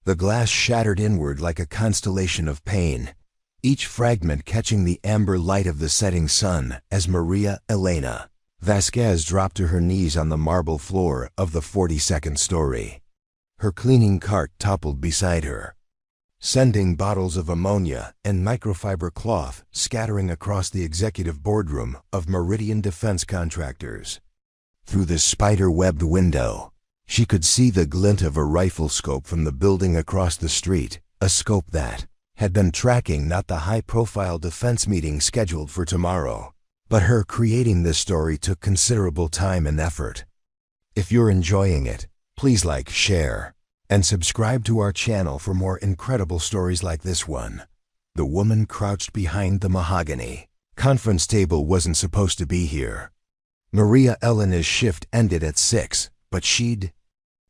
The glass shattered inward like a constellation of pain, each fragment catching the amber light of the setting sun as Maria Elena Vasquez dropped to her knees on the marble floor of the 42nd story. Her cleaning cart toppled beside her, sending bottles of ammonia and microfiber cloth scattering across the executive boardroom of Meridian Defense Contractors. Through the spider-webbed window, she could see the glint of a rifle scope from the building across the street, a scope that had been tracking not the high-profile defense meeting scheduled for tomorrow, but her creating this story took considerable time and effort. If you're enjoying it, please like, share, and subscribe to our channel for more incredible stories like this one. The woman crouched behind the mahogany conference table wasn't supposed to be here. Maria Elena's shift ended at 6, but she'd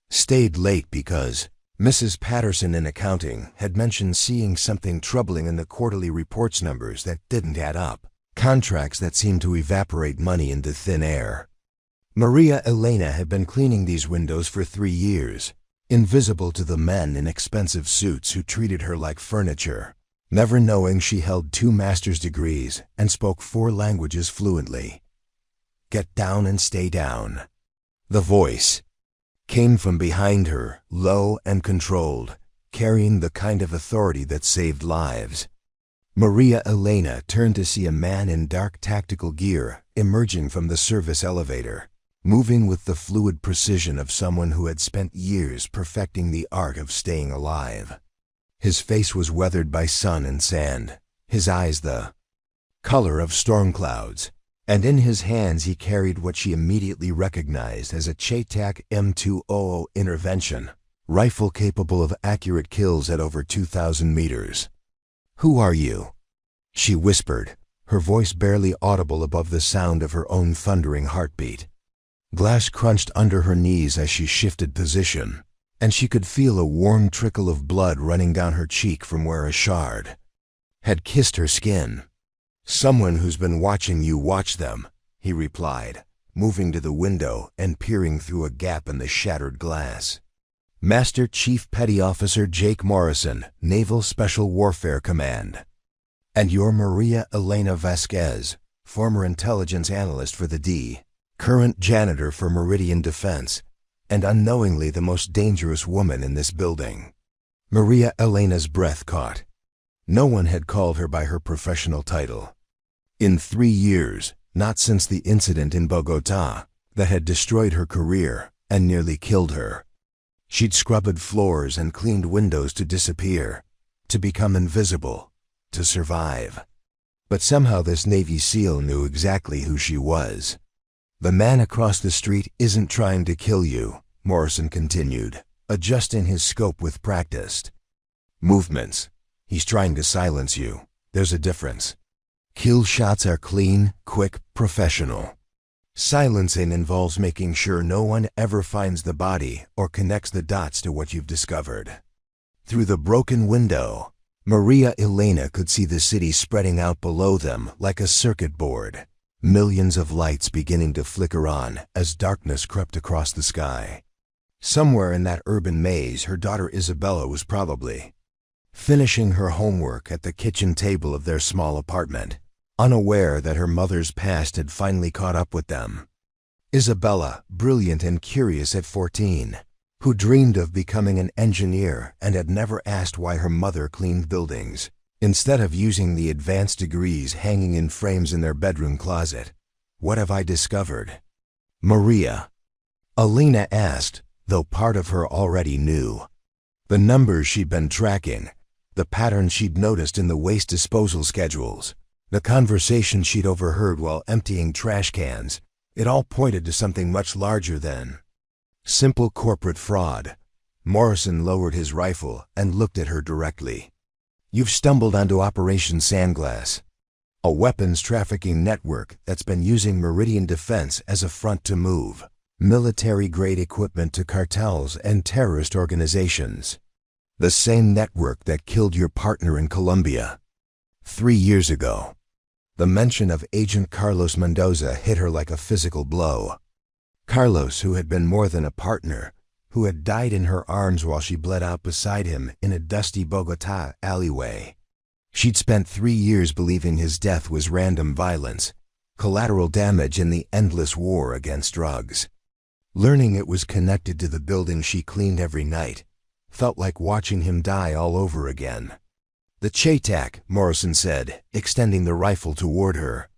stayed late because Mrs. Patterson in accounting had mentioned seeing something troubling in the quarterly reports numbers that didn't add up, contracts that seemed to evaporate money into thin air. Maria Elena had been cleaning these windows for 3 years, invisible to the men in expensive suits who treated her like furniture, never knowing she held 2 master's degrees and spoke 4 languages fluently. Get down and stay down. The voice came from behind her, low and controlled, carrying the kind of authority that saved lives. Maria Elena turned to see a man in dark tactical gear emerging from the service elevator, moving with the fluid precision of someone who had spent years perfecting the art of staying alive. His face was weathered by sun and sand, his eyes the color of storm clouds, and in his hands he carried what she immediately recognized as a Chey Tac M200 intervention rifle capable of accurate kills at over 2,000 meters. "Who are you?" she whispered, her voice barely audible above the sound of her own thundering heartbeat. Glass crunched under her knees as she shifted position, and she could feel a warm trickle of blood running down her cheek from where a shard had kissed her skin. "Someone who's been watching you watch them," he replied, moving to the window and peering through a gap in the shattered glass. "Master Chief Petty Officer Jake Morrison, Naval Special Warfare Command. And you're Maria Elena Vasquez, former intelligence analyst for the D, current janitor for Meridian Defense, and unknowingly the most dangerous woman in this building." Maria Elena's breath caught. No one had called her by her professional title. In 3 years, not since the incident in Bogotá that had destroyed her career and nearly killed her. She'd scrubbed floors and cleaned windows to disappear, to become invisible, to survive. But somehow this Navy SEAL knew exactly who she was. "The man across the street isn't trying to kill you," Morrison continued, adjusting his scope with practiced movements. "He's trying to silence you. There's a difference. Kill shots are clean, quick, professional. Silencing involves making sure no one ever finds the body or connects the dots to what you've discovered." Through the broken window, Maria Elena could see the city spreading out below them like a circuit board, millions of lights beginning to flicker on as darkness crept across the sky. Somewhere in that urban maze, her daughter Isabella was probably finishing her homework at the kitchen table of their small apartment, unaware that her mother's past had finally caught up with them. Isabella, brilliant and curious at 14, who dreamed of becoming an engineer and had never asked why her mother cleaned buildings, instead of using the advanced degrees hanging in frames in their bedroom closet. "What have I discovered?" Maria Elena asked, though part of her already knew. The numbers she'd been tracking, the patterns she'd noticed in the waste disposal schedules, the conversation she'd overheard while emptying trash cans, it all pointed to something much larger than simple corporate fraud. Morrison lowered his rifle and looked at her directly. "You've stumbled onto Operation Sandglass, a weapons trafficking network that's been using Meridian Defense as a front to move military-grade equipment to cartels and terrorist organizations. The same network that killed your partner in Colombia 3 years ago." The mention of Agent Carlos Mendoza hit her like a physical blow. Carlos, who had been more than a partner, who had died in her arms while she bled out beside him in a dusty Bogotá alleyway. She'd spent 3 years believing his death was random violence, collateral damage in the endless war against drugs. Learning it was connected to the building she cleaned every night felt like watching him die all over again. "The Chey Tac," Morrison said, extending the rifle toward her.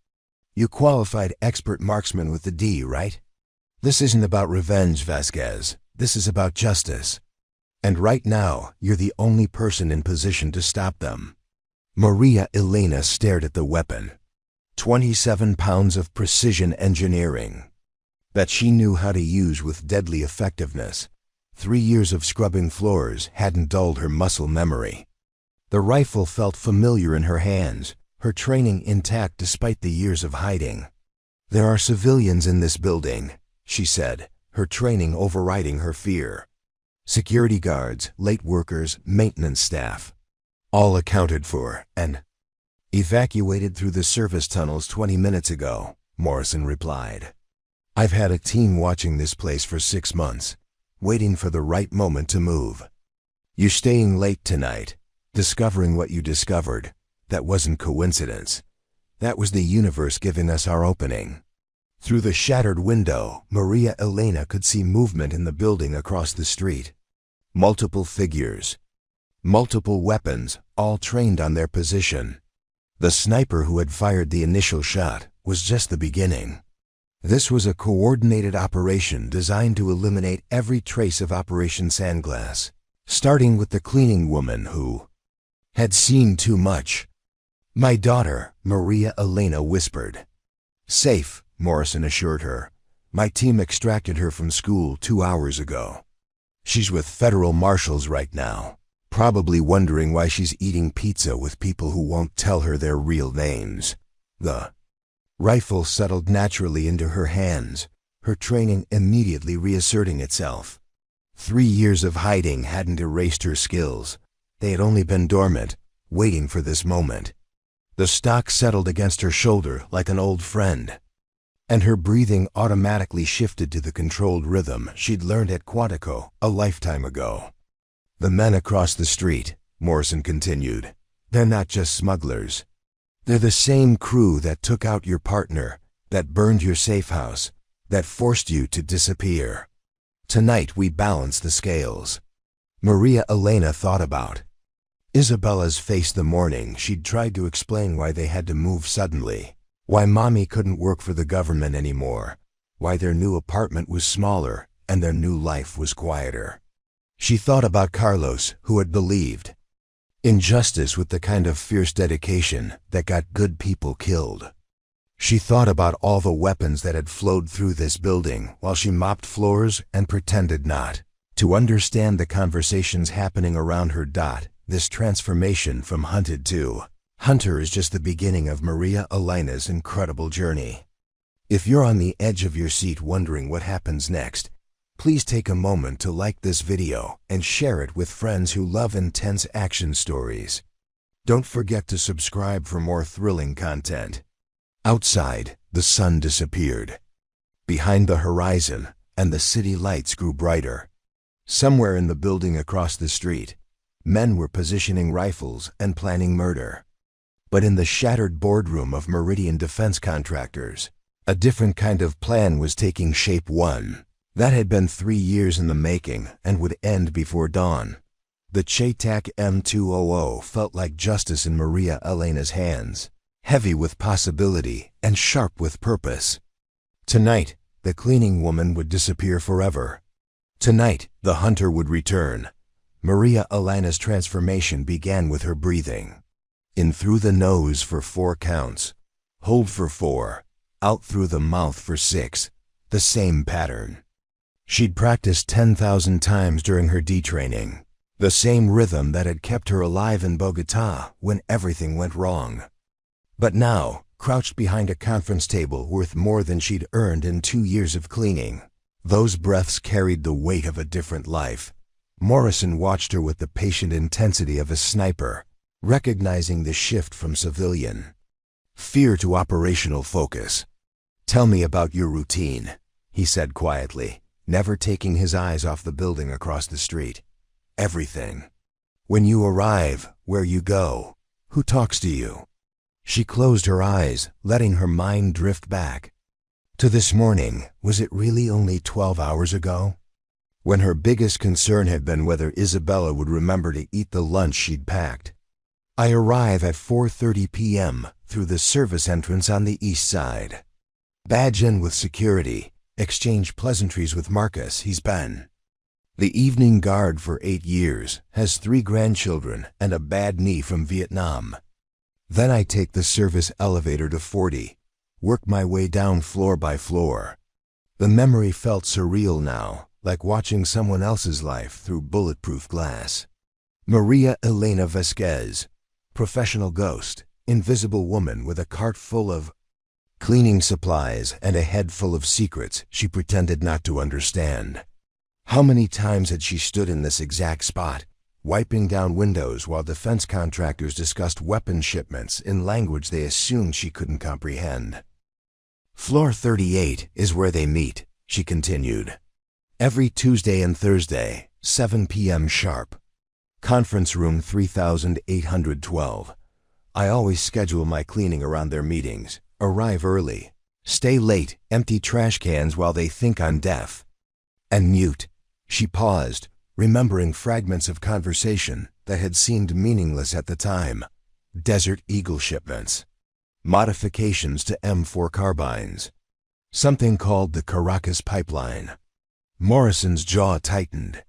"You qualified expert marksman with the D, right? This isn't about revenge, Vasquez. This is about justice. And right now, you're the only person in position to stop them." Maria Elena stared at the weapon. 27 pounds of precision engineering that she knew how to use with deadly effectiveness. 3 years of scrubbing floors hadn't dulled her muscle memory. The rifle felt familiar in her hands, her training intact despite the years of hiding. "There are civilians in this building," she said, her training overriding her fear. "Security guards, late workers, maintenance staff. All accounted for and evacuated through the service tunnels 20 minutes ago," Morrison replied. "I've had a team watching this place for 6 months, waiting for the right moment to move. You're staying late tonight, discovering what you discovered. That wasn't coincidence. That was the universe giving us our opening." Through the shattered window, Maria Elena could see movement in the building across the street. Multiple figures. Multiple weapons, all trained on their position. The sniper who had fired the initial shot was just the beginning. This was a coordinated operation designed to eliminate every trace of Operation Sandglass, starting with the cleaning woman who had seen too much. "My daughter," Maria Elena whispered. "Safe," Morrison assured her. "My team extracted her from school 2 hours ago. She's with federal marshals right now, probably wondering why she's eating pizza with people who won't tell her their real names." The rifle settled naturally into her hands, her training immediately reasserting itself. 3 years of hiding hadn't erased her skills. They had only been dormant, waiting for this moment. The stock settled against her shoulder like an old friend, and her breathing automatically shifted to the controlled rhythm she'd learned at Quantico a lifetime ago. "The men across the street," Morrison continued, "they're not just smugglers. They're the same crew that took out your partner, that burned your safe house, that forced you to disappear. Tonight we balance the scales." Maria Elena thought about Isabella's face the morning she'd tried to explain why they had to move suddenly, why Mommy couldn't work for the government anymore, why their new apartment was smaller and their new life was quieter. She thought about Carlos, who had believed in justice with the kind of fierce dedication that got good people killed. She thought about all the weapons that had flowed through this building while she mopped floors and pretended not to understand the conversations happening around her. This transformation from hunted to hunter is just the beginning of Maria Elena's incredible journey. If you're on the edge of your seat wondering what happens next, please take a moment to like this video and share it with friends who love intense action stories. Don't forget to subscribe for more thrilling content. Outside, the sun disappeared behind the horizon, and the city lights grew brighter. Somewhere in the building across the street, men were positioning rifles and planning murder. But in the shattered boardroom of Meridian Defense Contractors, a different kind of plan was taking shape. One that had been 3 years in the making and would end before dawn. The Chey Tac M200 felt like justice in Maria Elena's hands, heavy with possibility and sharp with purpose. Tonight, the cleaning woman would disappear forever. Tonight, the hunter would return. Maria Elena's transformation began with her breathing. In through the nose for 4 counts. Hold for 4. Out through the mouth for 6. The same pattern she'd practiced 10,000 times during her detraining. The same rhythm that had kept her alive in Bogotá when everything went wrong. But now, crouched behind a conference table worth more than she'd earned in 2 years of cleaning, those breaths carried the weight of a different life. Morrison watched her with the patient intensity of a sniper, recognizing the shift from civilian fear to operational focus. "Tell me about your routine," he said quietly, never taking his eyes off the building across the street. Everything. When you arrive, where you go, who talks to you. She closed her eyes, letting her mind drift back. To this morning, was it really only 12 hours ago? When her biggest concern had been whether Isabella would remember to eat the lunch she'd packed. I arrive at 4:30 p.m. through the service entrance on the east side. Badge in with security, exchange pleasantries with Marcus, he's been the evening guard for 8 years, has 3 grandchildren and a bad knee from Vietnam. Then I take the service elevator to 40, work my way down floor by floor. The memory felt surreal now, like watching someone else's life through bulletproof glass. Maria Elena Vasquez, professional ghost, invisible woman with a cart full of cleaning supplies and a head full of secrets she pretended not to understand. How many times had she stood in this exact spot, wiping down windows while defense contractors discussed weapon shipments in language they assumed she couldn't comprehend? Floor 38 is where they meet, she continued. Every Tuesday and Thursday, 7 p.m. sharp. Conference room 3812. I always schedule my cleaning around their meetings, arrive early, stay late, empty trash cans while they think I'm deaf. And mute. She paused, remembering fragments of conversation that had seemed meaningless at the time. Desert Eagle shipments. Modifications to M4 carbines. Something called the Caracas Pipeline. Morrison's jaw tightened.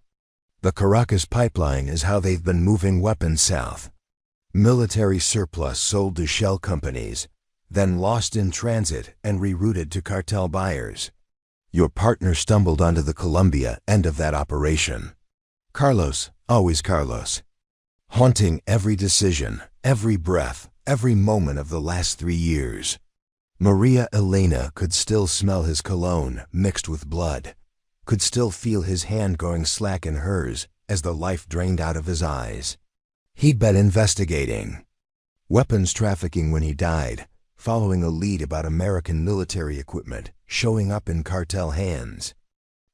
The Caracas Pipeline is how they've been moving weapons south. Military surplus sold to shell companies, then lost in transit and rerouted to cartel buyers. Your partner stumbled onto the Colombia end of that operation. Carlos, always Carlos. Haunting every decision, every breath, every moment of the last 3 years. Maria Elena could still smell his cologne mixed with blood, could still feel his hand going slack in hers as the life drained out of his eyes. He'd been investigating weapons trafficking when he died, following a lead about American military equipment showing up in cartel hands.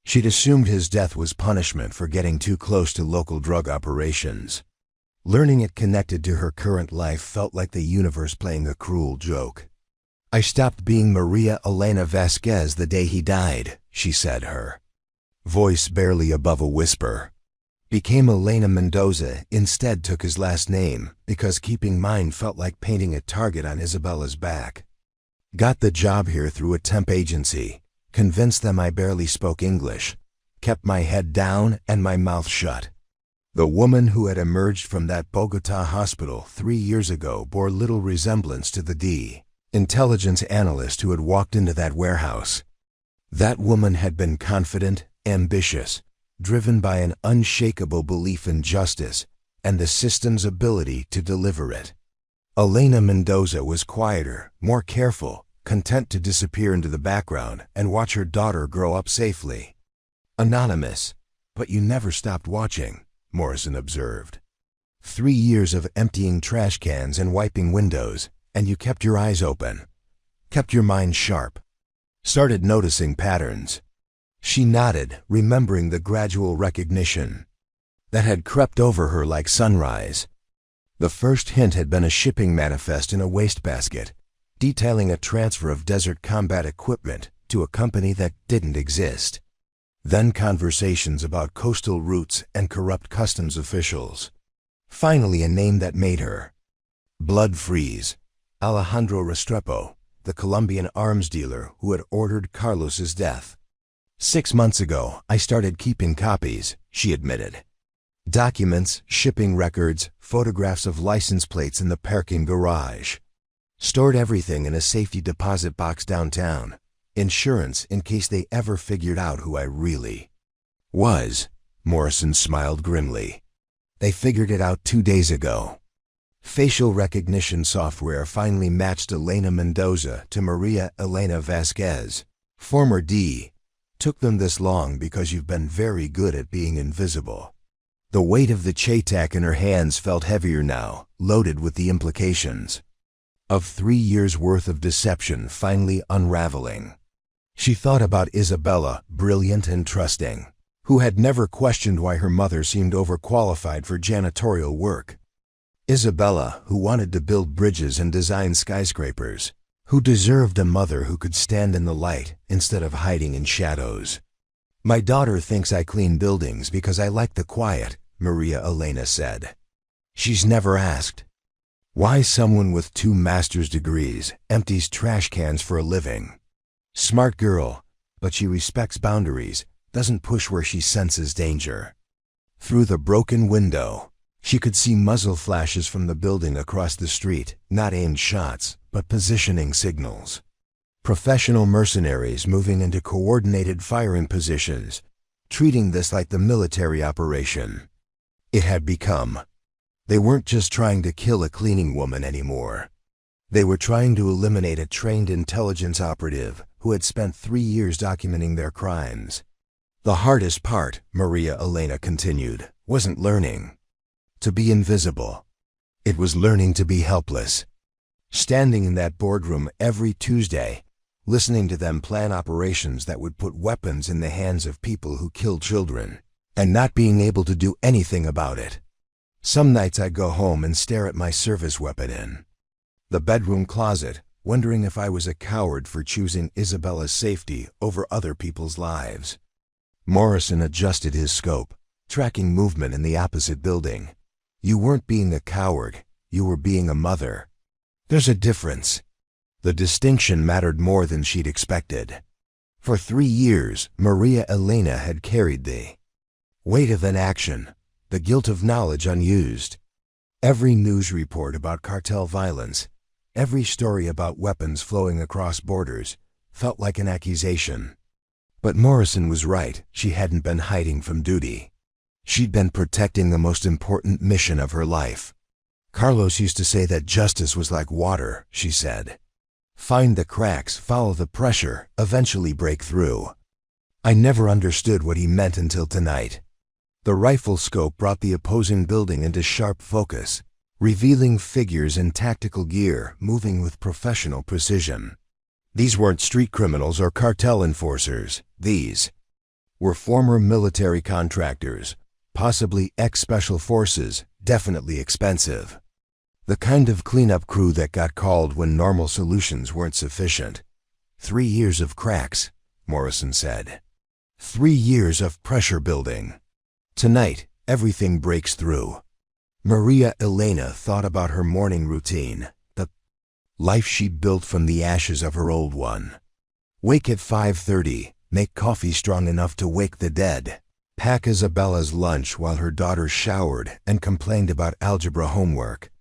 She'd assumed his death was punishment for getting too close to local drug operations. Learning it connected to her current life felt like the universe playing a cruel joke. I stopped being Maria Elena Vasquez the day he died, she said, her voice barely above a whisper. Became Elena Mendoza, instead took his last name because keeping mine felt like painting a target on Isabella's back. Got the job here through a temp agency, convinced them I barely spoke English, kept my head down and my mouth shut. The woman who had emerged from that Bogota hospital 3 years ago bore little resemblance to the intelligence analyst who had walked into that warehouse. That woman had been confident, ambitious, driven by an unshakable belief in justice and the system's ability to deliver it. Elena Mendoza was quieter, more careful, content to disappear into the background and watch her daughter grow up safely. Anonymous, but you never stopped watching, Morrison observed. 3 years of emptying trash cans and wiping windows, and you kept your eyes open, kept your mind sharp, started noticing patterns. She nodded, remembering the gradual recognition that had crept over her like sunrise. The first hint had been a shipping manifest in a wastebasket, detailing a transfer of desert combat equipment to a company that didn't exist. Then conversations about coastal routes and corrupt customs officials. Finally a name that made her blood freeze. Alejandro Restrepo, the Colombian arms dealer who had ordered Carlos's death. 6 months ago, I started keeping copies, she admitted. Documents, shipping records, photographs of license plates in the parking garage. Stored everything in a safety deposit box downtown. Insurance in case they ever figured out who I really was. Morrison smiled grimly. They figured it out 2 days ago. Facial recognition software finally matched Elena Mendoza to Maria Elena Vasquez, former D. Took them this long because you've been very good at being invisible. The weight of the Chey Tac in her hands felt heavier now, loaded with the implications of 3 years' worth of deception finally unraveling. She thought about Isabella, brilliant and trusting, who had never questioned why her mother seemed overqualified for janitorial work. Isabella, who wanted to build bridges and design skyscrapers, who deserved a mother who could stand in the light instead of hiding in shadows. "My daughter thinks I clean buildings because I like the quiet," Maria Elena said. She's never asked why someone with 2 master's degrees empties trash cans for a living. Smart girl, but she respects boundaries, doesn't push where she senses danger. Through the broken window, she could see muzzle flashes from the building across the street, not aimed shots, but positioning signals. Professional mercenaries moving into coordinated firing positions, treating this like the military operation. It had become. They weren't just trying to kill a cleaning woman anymore. They were trying to eliminate a trained intelligence operative who had spent 3 years documenting their crimes. The hardest part, Maria Elena continued, wasn't learning to be invisible. It was learning to be helpless. Standing in that boardroom every Tuesday, listening to them plan operations that would put weapons in the hands of people who killed children, and not being able to do anything about it. Some nights I'd go home and stare at my service weapon in the bedroom closet, wondering if I was a coward for choosing Isabella's safety over other people's lives. Morrison adjusted his scope, tracking movement in the opposite building. "You weren't being a coward, you were being a mother. There's a difference." The distinction mattered more than she'd expected. For 3 years, Maria Elena had carried the weight of inaction, the guilt of knowledge unused. Every news report about cartel violence, every story about weapons flowing across borders, felt like an accusation. But Morrison was right, she hadn't been hiding from duty. She'd been protecting the most important mission of her life. Carlos used to say that justice was like water, she said. Find the cracks, follow the pressure, eventually break through. I never understood what he meant until tonight. The rifle scope brought the opposing building into sharp focus, revealing figures in tactical gear moving with professional precision. These weren't street criminals or cartel enforcers. These were former military contractors, possibly ex-special forces, definitely expensive. The kind of cleanup crew that got called when normal solutions weren't sufficient. 3 years of cracks, Morrison said. 3 years of pressure building. Tonight, everything breaks through. Maria Elena thought about her morning routine, the life she'd built from the ashes of her old one. Wake at 5:30, make coffee strong enough to wake the dead, pack Isabella's lunch while her daughter showered and complained about algebra homework,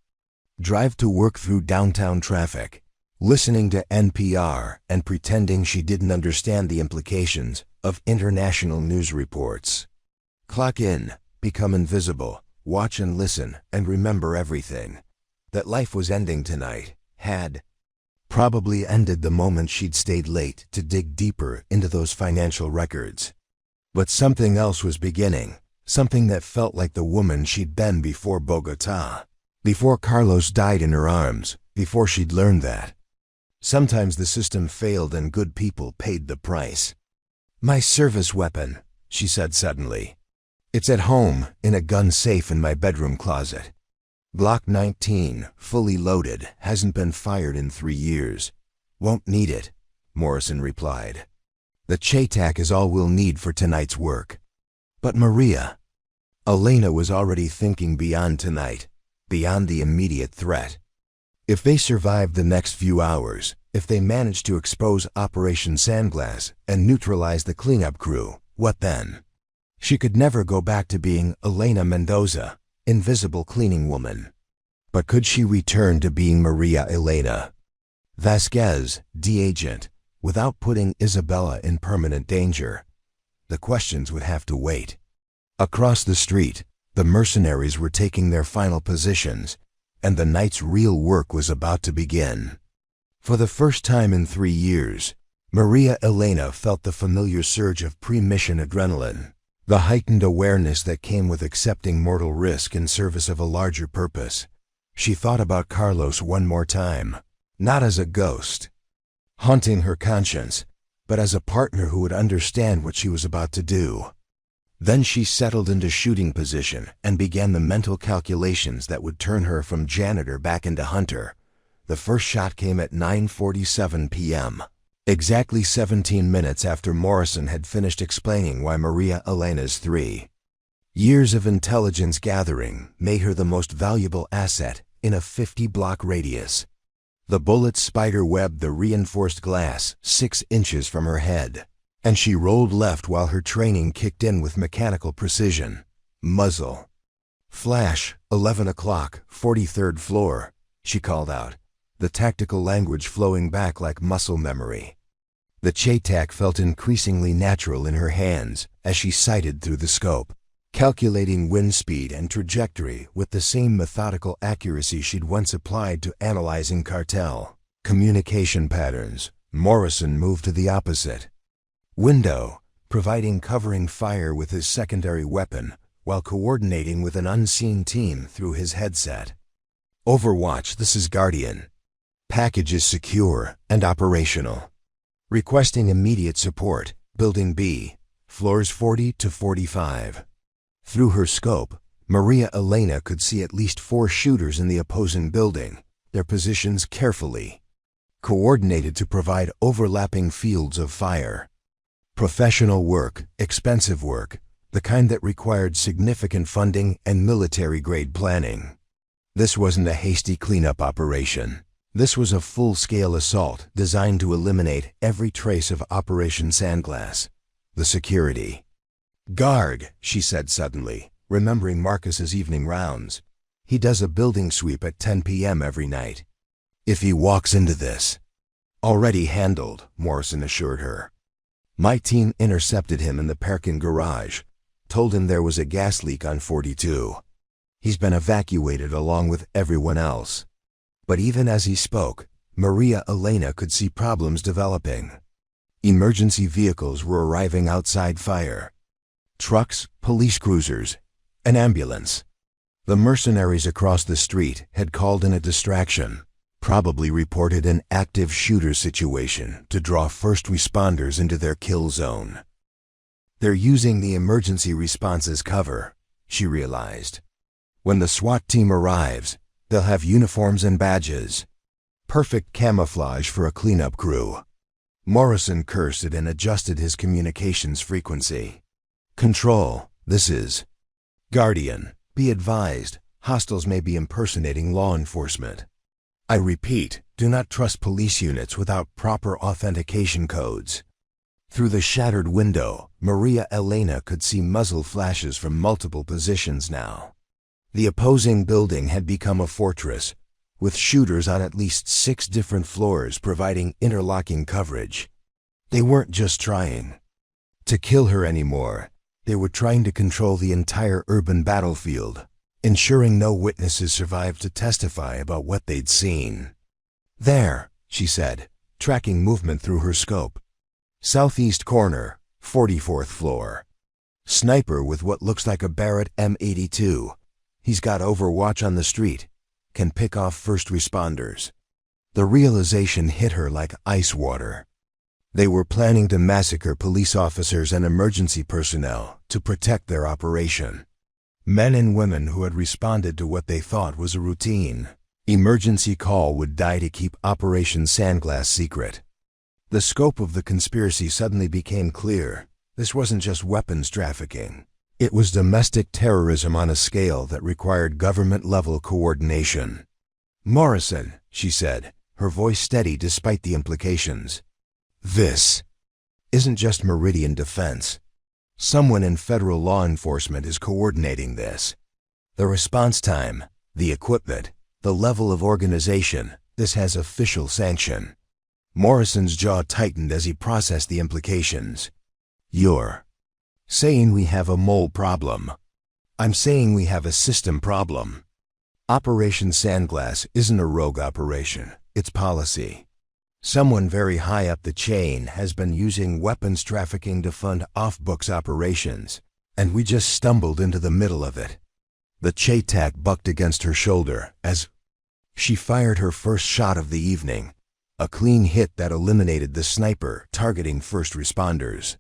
drive to work through downtown traffic, listening to NPR and pretending she didn't understand the implications of international news reports. Clock in, become invisible, watch and listen, and remember everything. That life was ending tonight, had probably ended the moment she'd stayed late to dig deeper into those financial records. But something else was beginning, something that felt like the woman she'd been before Bogota. Before Carlos died in her arms, before she'd learned that sometimes the system failed and good people paid the price. "My service weapon," she said suddenly. "It's at home, in a gun safe in my bedroom closet. Glock 19, fully loaded, hasn't been fired in 3 years. Won't need it," Morrison replied. "The Chey Tac is all we'll need for tonight's work." But Maria Elena was already thinking beyond tonight, beyond the immediate threat. If they survived the next few hours, if they managed to expose Operation Sandglass and neutralize the cleanup crew, what then? She could never go back to being Elena Mendoza, invisible cleaning woman. But could she return to being Maria Elena Vasquez, D-agent, without putting Isabella in permanent danger? The questions would have to wait. Across the street, the mercenaries were taking their final positions, and the night's real work was about to begin. For the first time in 3 years, Maria Elena felt the familiar surge of pre-mission adrenaline, the heightened awareness that came with accepting mortal risk in service of a larger purpose. She thought about Carlos one more time, not as a ghost haunting her conscience, but as a partner who would understand what she was about to do. Then she settled into shooting position and began the mental calculations that would turn her from janitor back into hunter. The first shot came at 9:47 p.m., exactly 17 minutes after Morrison had finished explaining why Maria Elena's 3 years of intelligence gathering made her the most valuable asset in a 50-block radius. The bullet spider-webbed the reinforced glass 6 inches from her head, and she rolled left while her training kicked in with mechanical precision. Muzzle. Flash, 11 o'clock, 43rd floor, she called out, the tactical language flowing back like muscle memory. The Chey Tac felt increasingly natural in her hands as she sighted through the scope, calculating wind speed and trajectory with the same methodical accuracy she'd once applied to analyzing cartel communication patterns. Morrison moved to the opposite window, providing covering fire with his secondary weapon while coordinating with an unseen team through his headset. Overwatch, this is Guardian. Package is secure and operational. Requesting immediate support, Building B, floors 40 to 45. Through her scope, Maria Elena could see at least 4 shooters in the opposing building, their positions carefully coordinated to provide overlapping fields of fire. Professional work, expensive work, the kind that required significant funding and military-grade planning. This wasn't a hasty cleanup operation. This was a full-scale assault designed to eliminate every trace of Operation Sandglass. The security guard, she said suddenly, remembering Marcus's evening rounds. He does a building sweep at 10 p.m. every night. If he walks into this. Already handled, Morrison assured her. My team intercepted him in the parking garage, told him there was a gas leak on 42. He's been evacuated along with everyone else. But even as he spoke, Maria Elena could see problems developing. Emergency vehicles were arriving outside fire. Trucks, police cruisers, an ambulance. The mercenaries across the street had called in a distraction, probably reported an active shooter situation to draw first responders into their kill zone. They're using the emergency response as cover, she realized. When the SWAT team arrives, they'll have uniforms and badges. Perfect camouflage for a cleanup crew. Morrison cursed and adjusted his communications frequency. Control, this is Guardian. Be advised, hostiles may be impersonating law enforcement. I repeat, do not trust police units without proper authentication codes. Through the shattered window, Maria Elena could see muzzle flashes from multiple positions now. The opposing building had become a fortress, with shooters on at least 6 different floors providing interlocking coverage. They weren't just trying to kill her anymore. They were trying to control the entire urban battlefield, ensuring no witnesses survived to testify about what they'd seen. There, she said, tracking movement through her scope. Southeast corner, 44th floor. Sniper with what looks like a Barrett M82. He's got overwatch on the street. Can pick off first responders. The realization hit her like ice water. They were planning to massacre police officers and emergency personnel to protect their operation. Men and women who had responded to what they thought was a routine emergency call would die to keep Operation Sandglass secret. The scope of the conspiracy suddenly became clear. This wasn't just weapons trafficking. It was domestic terrorism on a scale that required government-level coordination. Morrison, she said, her voice steady despite the implications. This isn't just Meridian Defense. Someone in federal law enforcement is coordinating this. The response time, the equipment, the level of organization, this has official sanction. Morrison's jaw tightened as he processed the implications. You're saying we have a mole problem. I'm saying we have a system problem. Operation Sandglass isn't a rogue operation, it's policy. Someone very high up the chain has been using weapons trafficking to fund off-books operations, and we just stumbled into the middle of it. The Chey Tac bucked against her shoulder as she fired her first shot of the evening, A clean hit that eliminated the sniper targeting first responders.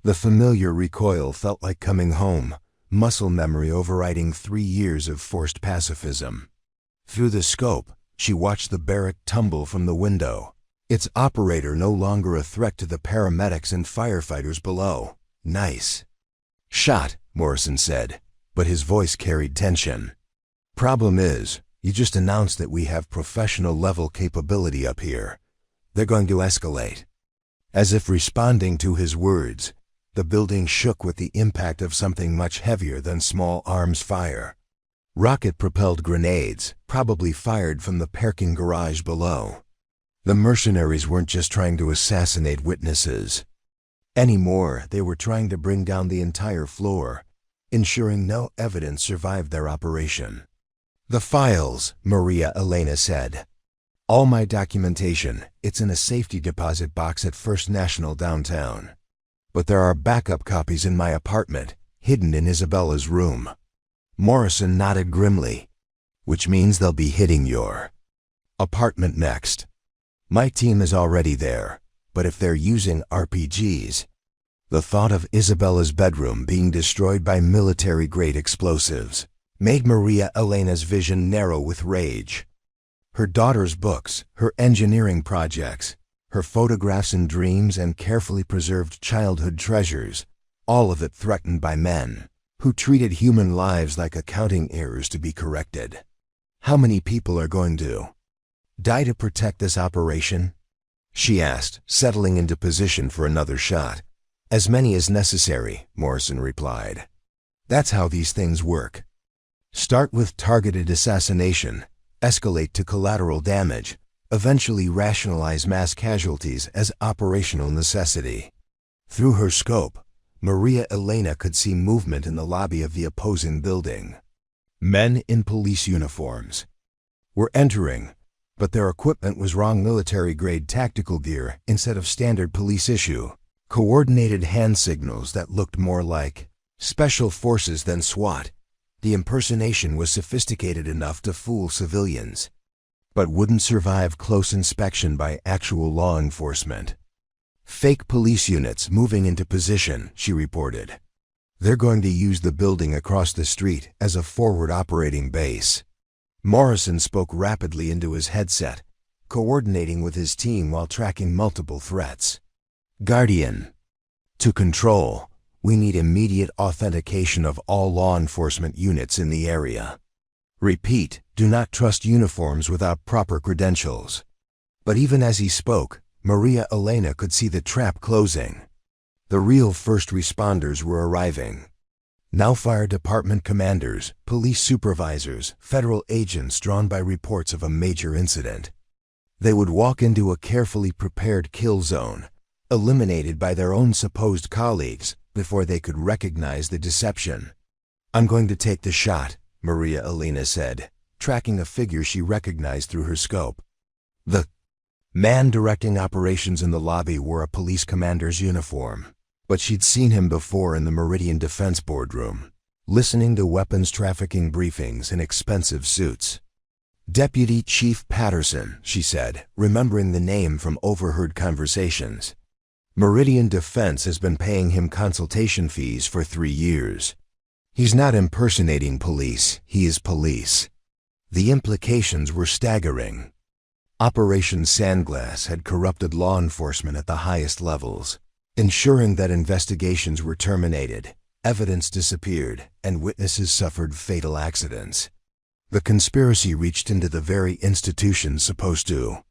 The familiar recoil felt like coming home, muscle memory overriding 3 years of forced pacifism. Through the scope, she watched the barrack tumble from the window, its operator no longer a threat to the paramedics and firefighters below. "Nice shot," Morrison said, but his voice carried tension. "Problem is, you just announced that we have professional-level capability up here. They're going to escalate." As if responding to his words, the building shook with the impact of something much heavier than small arms fire. Rocket-propelled grenades, probably fired from the parking garage below. The mercenaries weren't just trying to assassinate witnesses. Anymore, they were trying to bring down the entire floor, ensuring no evidence survived their operation. "The files," Maria Elena said. "All my documentation, it's in a safety deposit box at First National downtown. But there are backup copies in my apartment, hidden in Isabella's room." Morrison nodded grimly. "Which means they'll be hitting your apartment next. My team is already there, but if they're using RPGs..." The thought of Isabella's bedroom being destroyed by military-grade explosives made Maria Elena's vision narrow with rage. Her daughter's books, her engineering projects, her photographs and dreams and carefully preserved childhood treasures, all of it threatened by men who treated human lives like accounting errors to be corrected. "How many people are going to die to protect this operation?" she asked, settling into position for another shot. "As many as necessary," Morrison replied. "That's how these things work. Start with targeted assassination, escalate to collateral damage, eventually rationalize mass casualties as operational necessity." Through her scope, Maria Elena could see movement in the lobby of the opposing building. Men in police uniforms were entering, but their equipment was wrong military-grade tactical gear instead of standard police issue. Coordinated hand signals that looked more like special forces than SWAT. The impersonation was sophisticated enough to fool civilians, but wouldn't survive close inspection by actual law enforcement. "Fake police units moving into position," she reported. "They're going to use the building across the street as a forward operating base." Morrison spoke rapidly into his headset, coordinating with his team while tracking multiple threats. "Guardian. To Control, we need immediate authentication of all law enforcement units in the area. Repeat, do not trust uniforms without proper credentials." But even as he spoke, Maria Elena could see the trap closing. The real first responders were arriving. Now fire department commanders, police supervisors, federal agents drawn by reports of a major incident. They would walk into a carefully prepared kill zone, eliminated by their own supposed colleagues before they could recognize the deception. "I'm going to take the shot," Maria Elena said, tracking a figure she recognized through her scope. The man directing operations in the lobby wore a police commander's uniform, but she'd seen him before in the Meridian Defense boardroom, listening to weapons trafficking briefings in expensive suits. "Deputy Chief Patterson," she said, remembering the name from overheard conversations. "Meridian Defense has been paying him consultation fees for 3 years. He's not impersonating police, he is police." The implications were staggering. Operation Sandglass had corrupted law enforcement at the highest levels, ensuring that investigations were terminated, evidence disappeared, and witnesses suffered fatal accidents. The conspiracy reached into the very institutions supposed to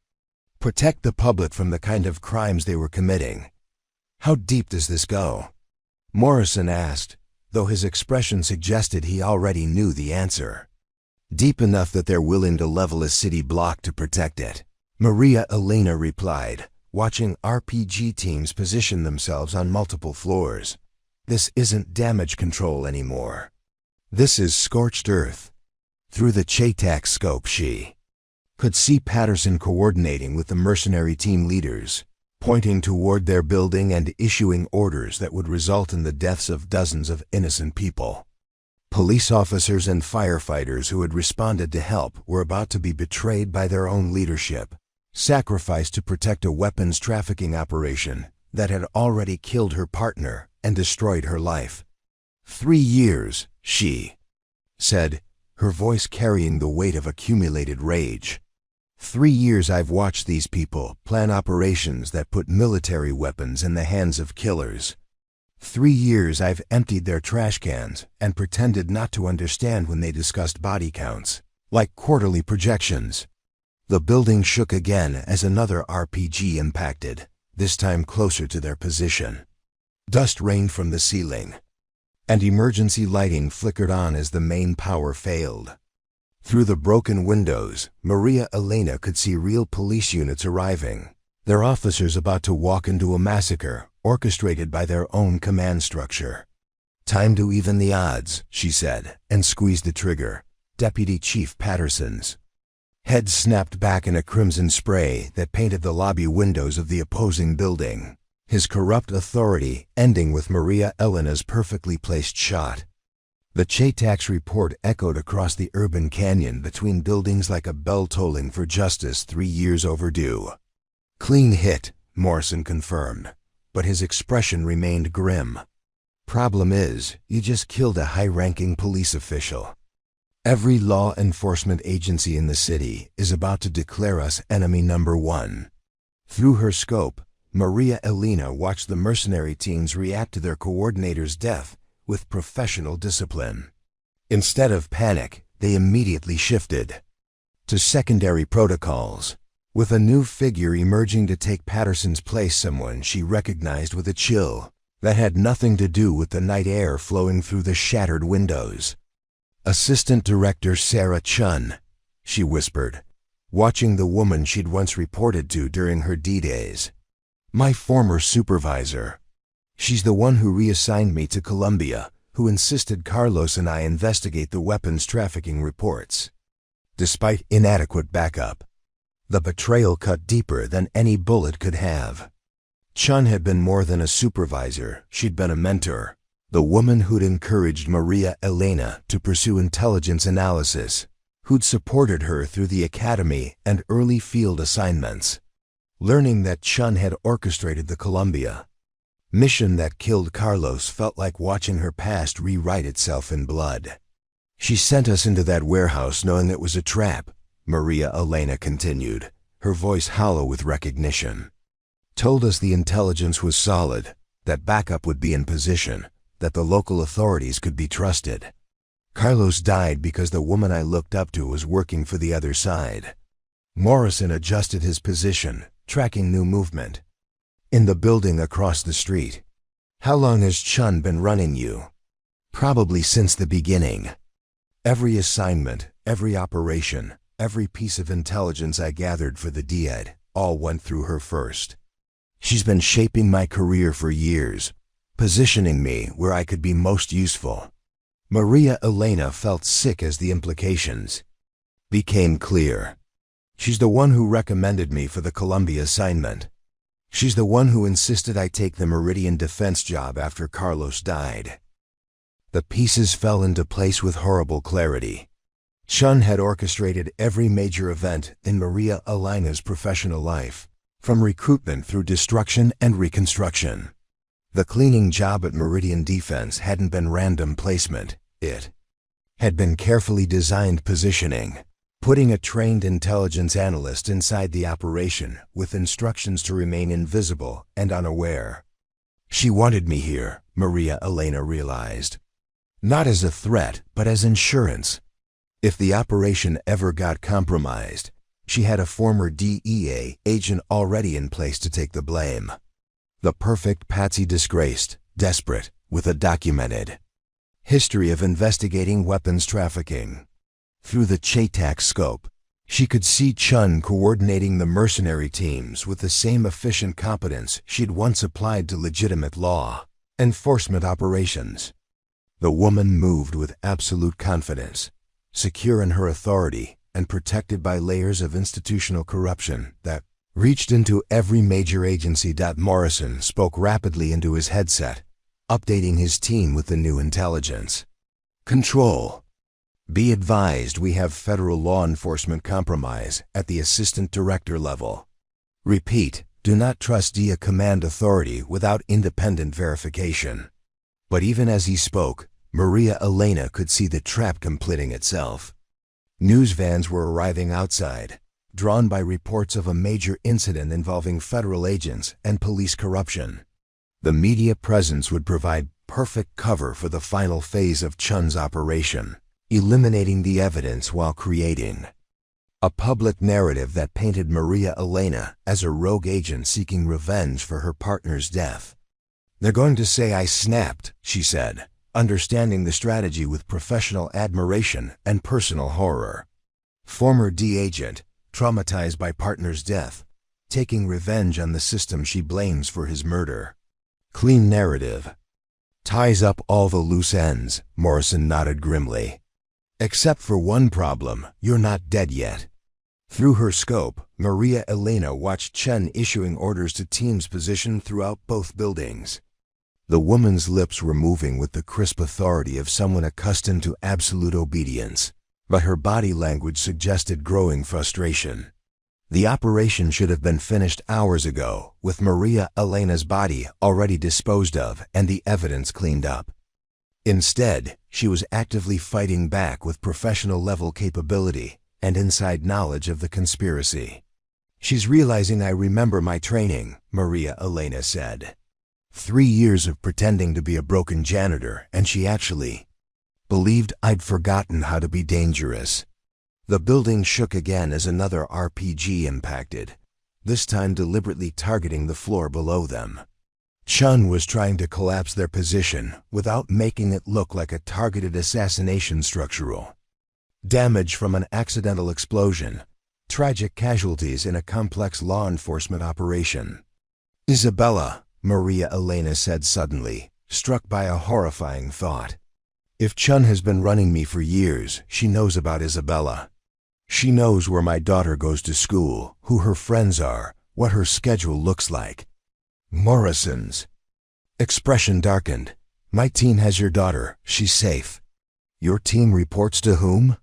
protect the public from the kind of crimes they were committing. "How deep does this go?" Morrison asked, though his expression suggested he already knew the answer. "Deep enough that they're willing to level a city block to protect it," Maria Elena replied, watching RPG teams position themselves on multiple floors. "This isn't damage control anymore. This is scorched earth." Through the Chey Tac scope, she could see Patterson coordinating with the mercenary team leaders, pointing toward their building and issuing orders that would result in the deaths of dozens of innocent people. Police officers and firefighters who had responded to help were about to be betrayed by their own leadership, sacrificed to protect a weapons trafficking operation that had already killed her partner and destroyed her life. 3 years, she said, her voice carrying the weight of accumulated rage. 3 years I've watched these people plan operations that put military weapons in the hands of killers. 3 years I've emptied their trash cans and pretended not to understand when they discussed body counts, like quarterly projections. The building shook again as another RPG impacted, this time closer to their position. Dust rained from the ceiling, and emergency lighting flickered on as the main power failed. Through the broken windows, Maria Elena could see real police units arriving, their officers about to walk into a massacre orchestrated by their own command structure. "Time to even the odds," she said, and squeezed the trigger. Deputy Chief Patterson's head snapped back in a crimson spray that painted the lobby windows of the opposing building, his corrupt authority ending with Maria Elena's perfectly placed shot. The Chey Tac report echoed across the urban canyon between buildings like a bell tolling for justice 3 years overdue. "Clean hit," Morrison confirmed, but his expression remained grim. "Problem is, you just killed a high-ranking police official. Every law enforcement agency in the city is about to declare us enemy number 1. Through her scope, Maria Elena watched the mercenary teams react to their coordinator's death with professional discipline. Instead of panic, they immediately shifted to secondary protocols, with a new figure emerging to take Patterson's place, someone she recognized with a chill that had nothing to do with the night air flowing through the shattered windows. "Assistant Director Sarah Chun," she whispered, watching the woman she'd once reported to during her D-days. "My former supervisor. She's the one who reassigned me to Colombia, who insisted Carlos and I investigate the weapons trafficking reports. Despite inadequate backup, the betrayal cut deeper than any bullet could have." Chun had been more than a supervisor, she'd been a mentor, the woman who'd encouraged Maria Elena to pursue intelligence analysis, who'd supported her through the academy and early field assignments. Learning that Chun had orchestrated the Colombia mission that killed Carlos felt like watching her past rewrite itself in blood. "She sent us into that warehouse knowing it was a trap," Maria Elena continued, her voice hollow with recognition. "Told us the intelligence was solid, that backup would be in position, that the local authorities could be trusted. Carlos died because the woman I looked up to was working for the other side." Morrison adjusted his position, tracking new movement. "In the building across the street. How long has Chun been running you?" "Probably since the beginning. Every assignment, every operation, every piece of intelligence I gathered for the DED, all went through her first. She's been shaping my career for years, positioning me where I could be most useful." Maria Elena felt sick as the implications became clear. "She's the one who recommended me for the Colombia assignment. She's the one who insisted I take the Meridian Defense job after Carlos died." The pieces fell into place with horrible clarity. Chun had orchestrated every major event in Maria Elena's professional life, from recruitment through destruction and reconstruction. The cleaning job at Meridian Defense hadn't been random placement, it had been carefully designed positioning, putting a trained intelligence analyst inside the operation with instructions to remain invisible and unaware. "She wanted me here," Maria Elena realized. "Not as a threat, but as insurance. If the operation ever got compromised, she had a former DEA agent already in place to take the blame. The perfect patsy, disgraced, desperate, with a documented history of investigating weapons trafficking." Through the Chey Tac scope, she could see Chun coordinating the mercenary teams with the same efficient competence she'd once applied to legitimate law enforcement operations. The woman moved with absolute confidence, secure in her authority and protected by layers of institutional corruption that reached into every major agency. Morrison spoke rapidly into his headset, updating his team with the new intelligence. "Control. Be advised we have federal law enforcement compromise at the assistant director level. Repeat, do not trust DIA command authority without independent verification. But even as he spoke, Maria Elena could see the trap completing itself. News vans were arriving outside, drawn by reports of a major incident involving federal agents and police corruption. The media presence would provide perfect cover for the final phase of Chun's operation, eliminating the evidence while creating a public narrative that painted Maria Elena as a rogue agent seeking revenge for her partner's death. "They're going to say I snapped," she said, understanding the strategy with professional admiration and personal horror. Former D agent, traumatized by partner's death, taking revenge on the system she blames for his murder. Clean narrative. Ties up all the loose ends, Morrison nodded grimly. Except for one problem, you're not dead yet. Through her scope, Maria Elena watched Chen issuing orders to teams positioned throughout both buildings. The woman's lips were moving with the crisp authority of someone accustomed to absolute obedience, but her body language suggested growing frustration. The operation should have been finished hours ago, with Maria Elena's body already disposed of and the evidence cleaned up. Instead, she was actively fighting back with professional-level capability and inside knowledge of the conspiracy. "She's realizing I remember my training," Maria Elena said. 3 years of pretending to be a broken janitor, and she actually believed I'd forgotten how to be dangerous. The building shook again as another RPG impacted, this time deliberately targeting the floor below them. Chun was trying to collapse their position without making it look like a targeted assassination structural. Damage from an accidental explosion, tragic casualties in a complex law enforcement operation. "Isabella," Maria Elena said suddenly, struck by a horrifying thought. "If Chun has been running me for years, she knows about Isabella. She knows where my daughter goes to school, who her friends are, what her schedule looks like." Morrison's expression darkened. "My team has your daughter. She's safe." "Your team reports to whom?"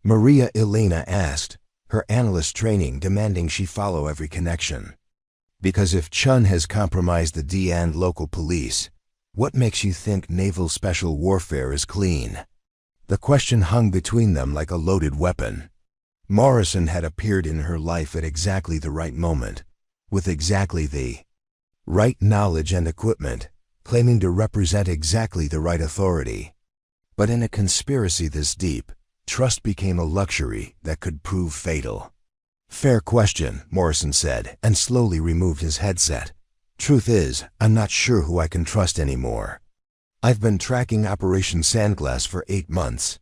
Maria Elena asked, her analyst training demanding she follow every connection. "Because if Chun has compromised the D and local police, what makes you think naval special warfare is clean?" The question hung between them like a loaded weapon. Morrison had appeared in her life at exactly the right moment, with exactly the right knowledge and equipment, claiming to represent exactly the right authority. But in a conspiracy this deep, trust became a luxury that could prove fatal. "Fair question," Morrison said, and slowly removed his headset. "Truth is, I'm not sure who I can trust anymore. I've been tracking Operation Sandglass for 8 months,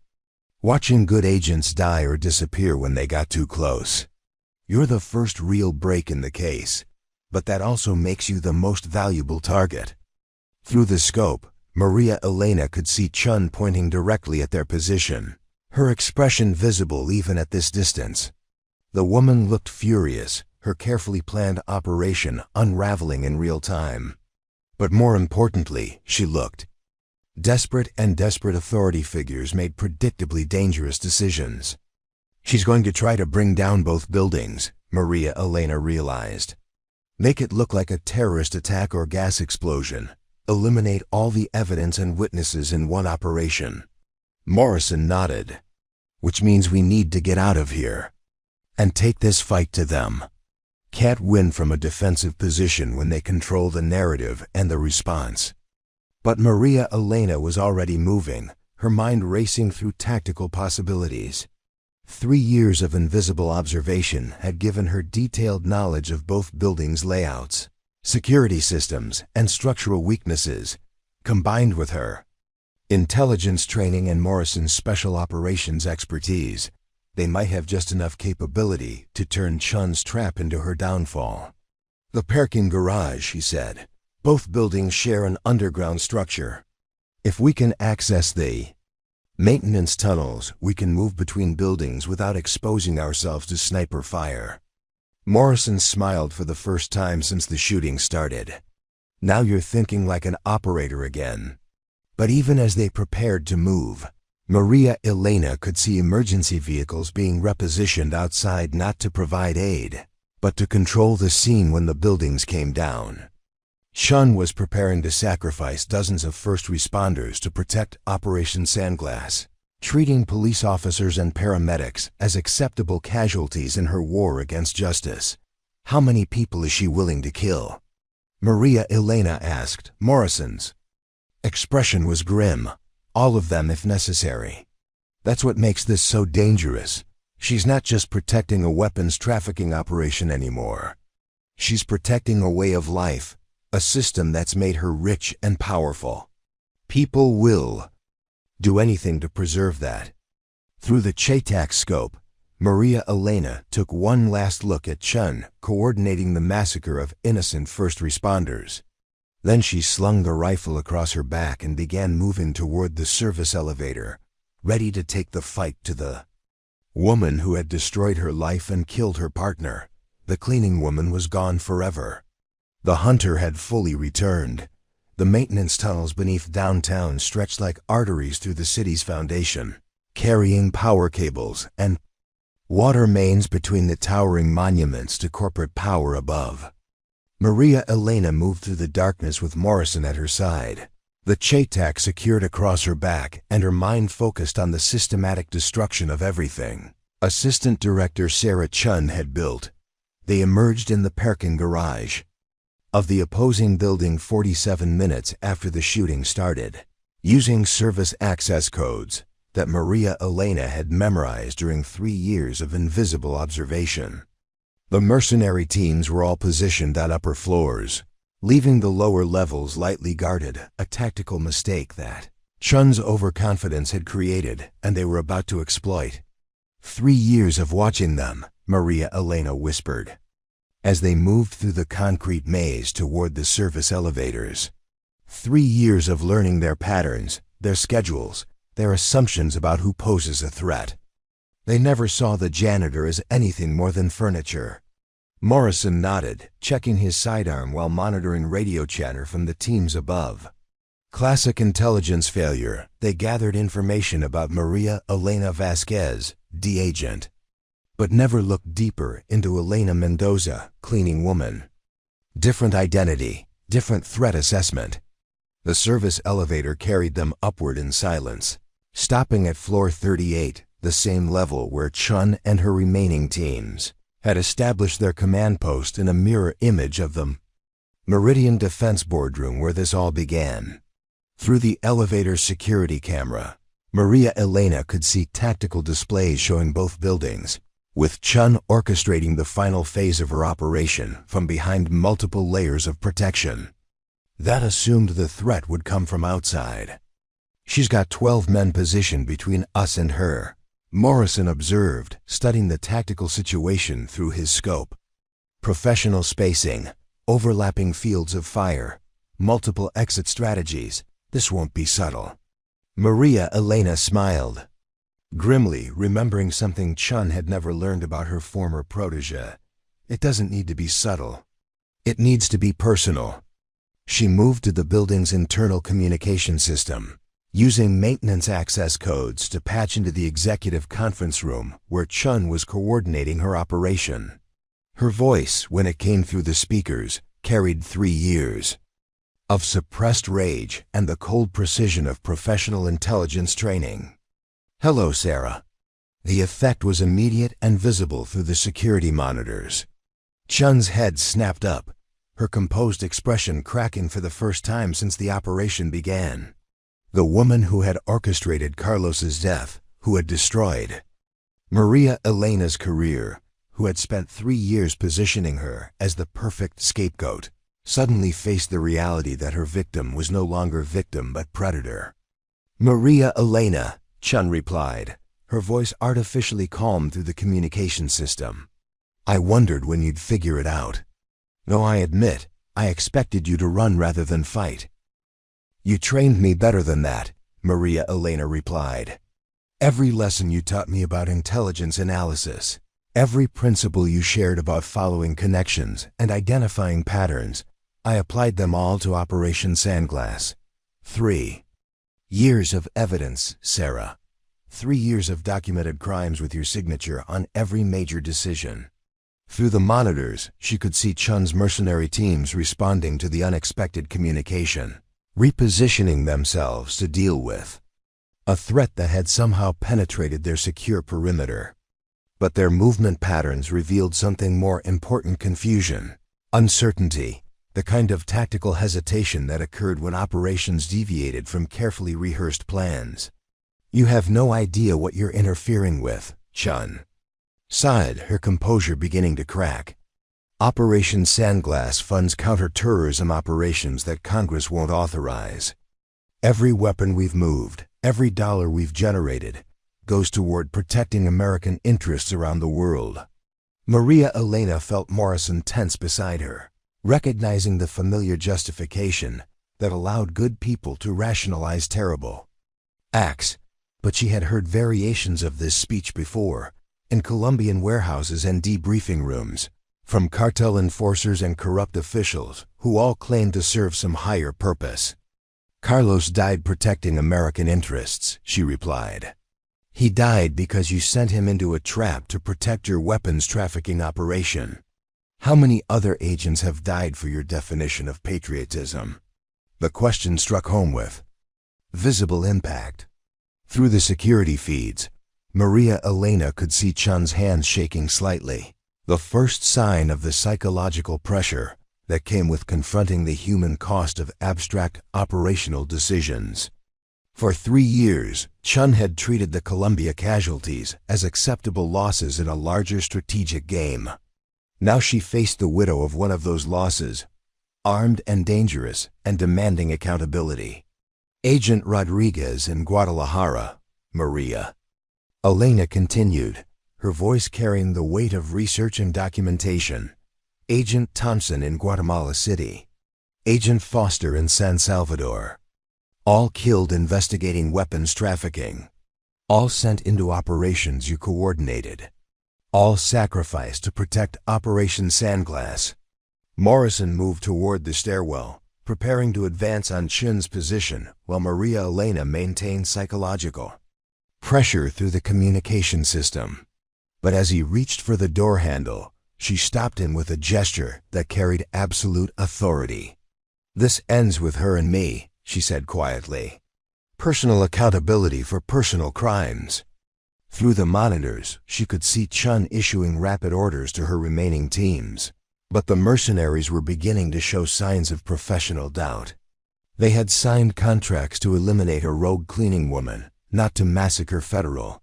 watching good agents die or disappear when they got too close. You're the first real break in the case, but that also makes you the most valuable target." Through the scope, Maria Elena could see Chun pointing directly at their position, her expression visible even at this distance. The woman looked furious, her carefully planned operation unraveling in real time. But more importantly, she looked desperate, and desperate authority figures made predictably dangerous decisions. "She's going to try to bring down both buildings," Maria Elena realized. "Make it look like a terrorist attack or gas explosion. Eliminate all the evidence and witnesses in one operation." Morrison nodded. "Which means we need to get out of here and take this fight to them. Can't win from a defensive position when they control the narrative and the response." But Maria Elena was already moving, her mind racing through tactical possibilities. 3 years of invisible observation had given her detailed knowledge of both buildings' layouts, security systems, and structural weaknesses. Combined with her intelligence training and Morrison's special operations expertise, they might have just enough capability to turn Chun's trap into her downfall. "The parking garage," she said. "Both buildings share an underground structure. If we can access the maintenance tunnels, we can move between buildings without exposing ourselves to sniper fire." Morrison smiled for the first time since the shooting started. "Now you're thinking like an operator again." But even as they prepared to move, Maria Elena could see emergency vehicles being repositioned outside not to provide aid, but to control the scene when the buildings came down. Chun was preparing to sacrifice dozens of first responders to protect Operation Sandglass, treating police officers and paramedics as acceptable casualties in her war against justice. How many people is she willing to kill? Maria Elena asked. Morrison's expression was grim. All of them if necessary. That's what makes this so dangerous. She's not just protecting a weapons trafficking operation anymore. She's protecting a way of life, a system that's made her rich and powerful. People will do anything to preserve that. Through the Chey Tac scope, Maria Elena took one last look at Chun coordinating the massacre of innocent first responders. Then she slung the rifle across her back and began moving toward the service elevator, ready to take the fight to the woman who had destroyed her life and killed her partner. The cleaning woman was gone forever. The hunter had fully returned. The maintenance tunnels beneath downtown stretched like arteries through the city's foundation, carrying power cables and water mains between the towering monuments to corporate power above. Maria Elena moved through the darkness with Morrison at her side. The Chey Tac secured across her back and her mind focused on the systematic destruction of everything Assistant Director Sarah Chun had built. They emerged in the parking garage of the opposing building 47 minutes after the shooting started, using service access codes that Maria Elena had memorized during 3 years of invisible observation. The mercenary teams were all positioned at upper floors, leaving the lower levels lightly guarded, a tactical mistake that Chun's overconfidence had created and they were about to exploit. 3 years of watching them, Maria Elena whispered, as they moved through the concrete maze toward the service elevators. 3 years of learning their patterns, their schedules, their assumptions about who poses a threat. They never saw the janitor as anything more than furniture. Morrison nodded, checking his sidearm while monitoring radio chatter from the teams above. Classic intelligence failure. They gathered information about Maria Elena Vasquez, D-agent, but never looked deeper into Elena Mendoza, cleaning woman. Different identity, different threat assessment. The service elevator carried them upward in silence, stopping at floor 38, the same level where Chun and her remaining teams had established their command post in a mirror image of the Meridian Defense boardroom where this all began. Through the elevator's security camera, Maria Elena could see tactical displays showing both buildings, with Chun orchestrating the final phase of her operation from behind multiple layers of protection. That assumed the threat would come from outside. She's got 12 men positioned between us and her, Morrison observed, studying the tactical situation through his scope. Professional spacing, overlapping fields of fire, multiple exit strategies. This won't be subtle. Maria Elena smiled, grimly remembering something Chun had never learned about her former protege. It doesn't need to be subtle. It needs to be personal. She moved to the building's internal communication system, using maintenance access codes to patch into the executive conference room where Chun was coordinating her operation. Her voice, when it came through the speakers, carried 3 years of suppressed rage and the cold precision of professional intelligence training. "Hello, Sarah." The effect was immediate and visible through the security monitors. Chun's head snapped up, her composed expression cracking for the first time since the operation began. The woman who had orchestrated Carlos's death, who had destroyed Maria Elena's career, who had spent 3 years positioning her as the perfect scapegoat, suddenly faced the reality that her victim was no longer victim but predator. "Maria Elena," Chun replied, her voice artificially calm through the communication system. "I wondered when you'd figure it out. Though I admit, I expected you to run rather than fight." "You trained me better than that," Maria Elena replied. "Every lesson you taught me about intelligence analysis, every principle you shared about following connections and identifying patterns, I applied them all to Operation Sandglass. 3 years of evidence, Sarah. 3 years of documented crimes with your signature on every major decision. Through the monitors, she could see Chun's mercenary teams responding to the unexpected communication, repositioning themselves to deal with a threat that had somehow penetrated their secure perimeter. But their movement patterns revealed something more important: confusion, uncertainty, the kind of tactical hesitation that occurred when operations deviated from carefully rehearsed plans. "You have no idea what you're interfering with," Chun sighed, her composure beginning to crack. "Operation Sandglass funds counter-terrorism operations that Congress won't authorize. Every weapon we've moved, every dollar we've generated, goes toward protecting American interests around the world." Maria Elena felt Morrison tense beside her, recognizing the familiar justification that allowed good people to rationalize terrible acts. But she had heard variations of this speech before, in Colombian warehouses and debriefing rooms, from cartel enforcers and corrupt officials who all claimed to serve some higher purpose. "Carlos died protecting American interests," she replied. "He died because you sent him into a trap to protect your weapons trafficking operation. How many other agents have died for your definition of patriotism?" The question struck home with visible impact. Through the security feeds, Maria Elena could see Chun's hands shaking slightly, the first sign of the psychological pressure that came with confronting the human cost of abstract operational decisions. For 3 years, Chun had treated the Colombia casualties as acceptable losses in a larger strategic game. Now she faced the widow of one of those losses, armed and dangerous and demanding accountability. "Agent Rodriguez in Guadalajara, Maria." Elena continued, her voice carrying the weight of research and documentation. "Agent Thompson in Guatemala City. Agent Foster in San Salvador. All killed investigating weapons trafficking. All sent into operations you coordinated. All sacrificed to protect Operation Sandglass." Morrison moved toward the stairwell, preparing to advance on Chun's position while Maria Elena maintained psychological pressure through the communication system. But as he reached for the door handle, she stopped him with a gesture that carried absolute authority. "This ends with her and me," she said quietly. "Personal accountability for personal crimes." Through the monitors, she could see Chun issuing rapid orders to her remaining teams. But the mercenaries were beginning to show signs of professional doubt. They had signed contracts to eliminate a rogue cleaning woman, not to massacre federal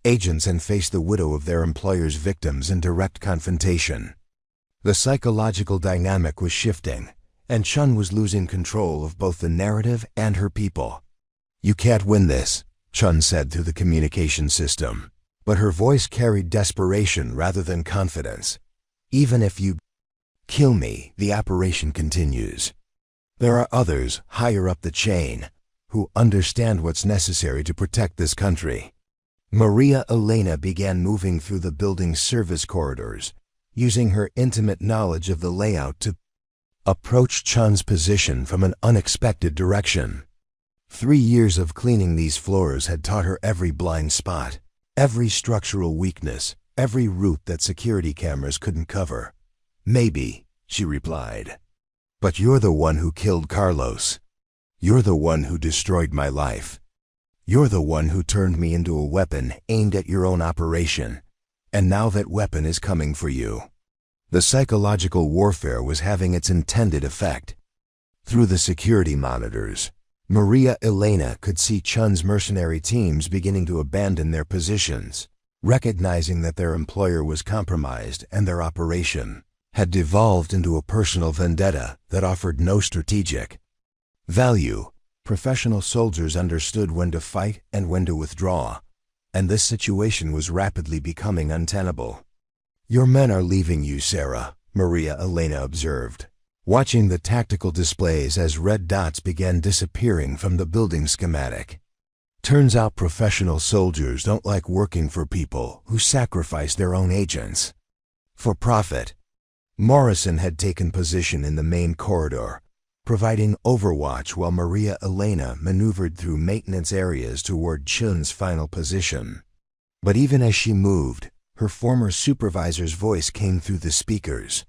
agents and face the widow of their employer's victims in direct confrontation. The psychological dynamic was shifting, and Chun was losing control of both the narrative and her people. "You can't win this," Chun said through the communication system, but her voice carried desperation rather than confidence. "Even if you kill me, the operation continues. There are others higher up the chain who understand what's necessary to protect this country." Maria Elena began moving through the building's service corridors, using her intimate knowledge of the layout to approach Chun's position from an unexpected direction. 3 years of cleaning these floors had taught her every blind spot, every structural weakness, every route that security cameras couldn't cover. "Maybe," she replied. "But you're the one who killed Carlos. You're the one who destroyed my life. You're the one who turned me into a weapon aimed at your own operation. And now that weapon is coming for you." The psychological warfare was having its intended effect. Through the security monitors, Maria Elena could see Chun's mercenary teams beginning to abandon their positions, recognizing that their employer was compromised and their operation had devolved into a personal vendetta that offered no strategic value. Professional soldiers understood when to fight and when to withdraw, and this situation was rapidly becoming untenable. "Your men are leaving you, Sarah," Maria Elena observed, watching the tactical displays as red dots began disappearing from the building schematic. "Turns out professional soldiers don't like working for people who sacrifice their own agents for profit." Morrison had taken position in the main corridor, providing overwatch while Maria Elena maneuvered through maintenance areas toward Chun's final position. But even as she moved, her former supervisor's voice came through the speakers.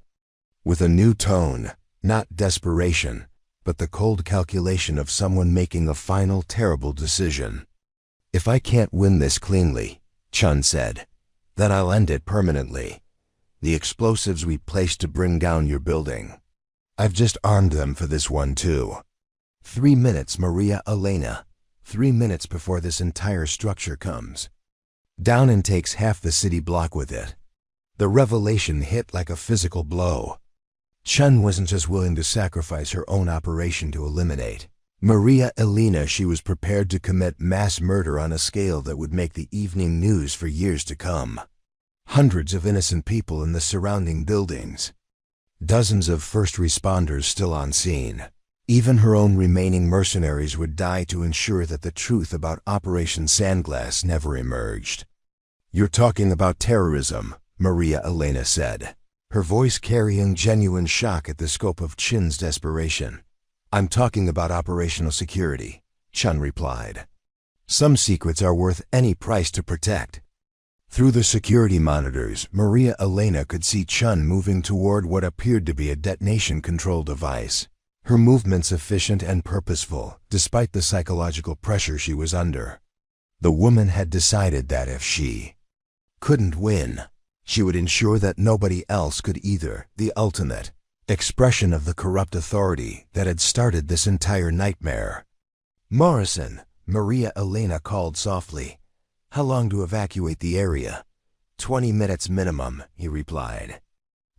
With a new tone, not desperation, but the cold calculation of someone making a final terrible decision. "If I can't win this cleanly," Chun said, "then I'll end it permanently. The explosives we placed to bring down your building, I've just armed them for this one too. 3 minutes, Maria Elena. 3 minutes before this entire structure comes down and takes half the city block with it." The revelation hit like a physical blow. Chun wasn't just willing to sacrifice her own operation to eliminate Maria Elena. She was prepared to commit mass murder on a scale that would make the evening news for years to come. Hundreds of innocent people in the surrounding buildings. Dozens of first responders still on scene. Even her own remaining mercenaries would die to ensure that the truth about Operation Sandglass never emerged. "You're talking about terrorism," Maria Elena said, her voice carrying genuine shock at the scope of Chun's desperation. "I'm talking about operational security," Chun replied. "Some secrets are worth any price to protect." Through the security monitors, Maria Elena could see Chun moving toward what appeared to be a detonation control device, her movements efficient and purposeful, despite the psychological pressure she was under. The woman had decided that if she couldn't win, she would ensure that nobody else could either, the ultimate expression of the corrupt authority that had started this entire nightmare. "Morrison," Maria Elena called softly. "How long to evacuate the area?" 20 minutes minimum," he replied.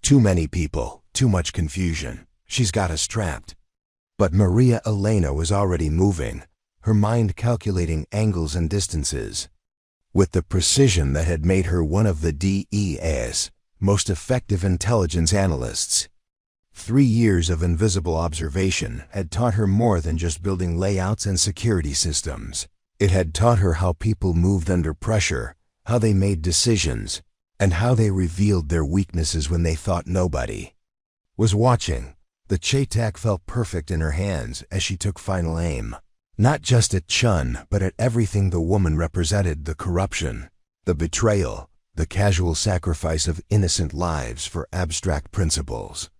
"Too many people, too much confusion. She's got us trapped." But Maria Elena was already moving, her mind calculating angles and distances, with the precision that had made her one of the DEA's most effective intelligence analysts. 3 years of invisible observation had taught her more than just building layouts and security systems. It had taught her how people moved under pressure, how they made decisions, and how they revealed their weaknesses when they thought nobody was watching. The Chey Tac felt perfect in her hands as she took final aim. Not just at Chun, but at everything the woman represented: the corruption, the betrayal, the casual sacrifice of innocent lives for abstract principles.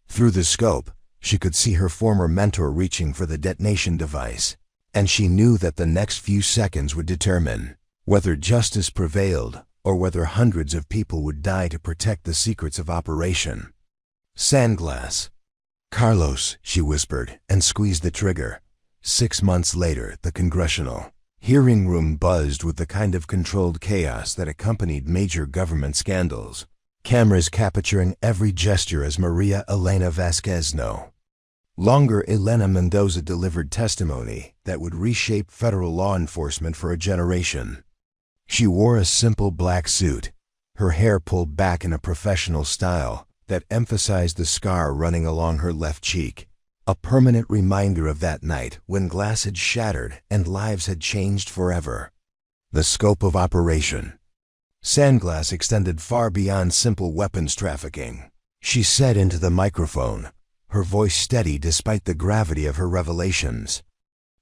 Through the scope, she could see her former mentor reaching for the detonation device, and she knew that the next few seconds would determine whether justice prevailed or whether hundreds of people would die to protect the secrets of Operation Sandglass. "Carlos," she whispered, and squeezed the trigger. 6 months later, the congressional hearing room buzzed with the kind of controlled chaos that accompanied major government scandals, cameras capturing every gesture as Maria Elena Vasquez no longer Elena Mendoza delivered testimony that would reshape federal law enforcement for a generation. She wore a simple black suit, her hair pulled back in a professional style that emphasized the scar running along her left cheek, a permanent reminder of that night when glass had shattered and lives had changed forever. The scope of Operation Sandglass extended far beyond simple weapons trafficking. She said into the microphone, her voice steady despite the gravity of her revelations.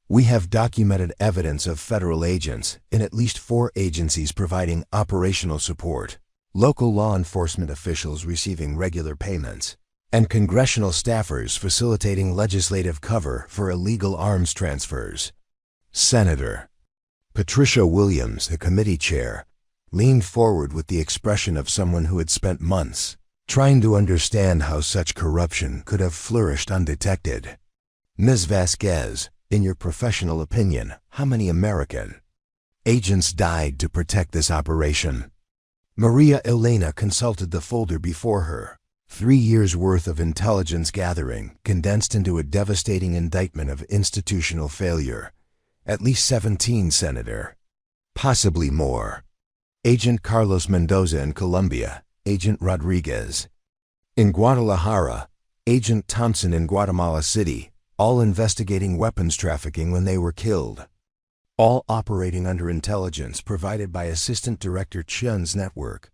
"We have documented evidence of federal agents in at least 4 agencies providing operational support, local law enforcement officials receiving regular payments, and congressional staffers facilitating legislative cover for illegal arms transfers." Senator Patricia Williams, the committee chair, leaned forward with the expression of someone who had spent months trying to understand how such corruption could have flourished undetected. "Ms. Vasquez, in your professional opinion, how many American agents died to protect this operation?" Maria Elena consulted the folder before her. 3 years' worth of intelligence gathering condensed into a devastating indictment of institutional failure. "At least 17, Senator. Possibly more. Agent Carlos Mendoza in Colombia, Agent Rodriguez in Guadalajara, Agent Thompson in Guatemala City, all investigating weapons trafficking when they were killed. All operating under intelligence provided by Assistant Director Chun's network.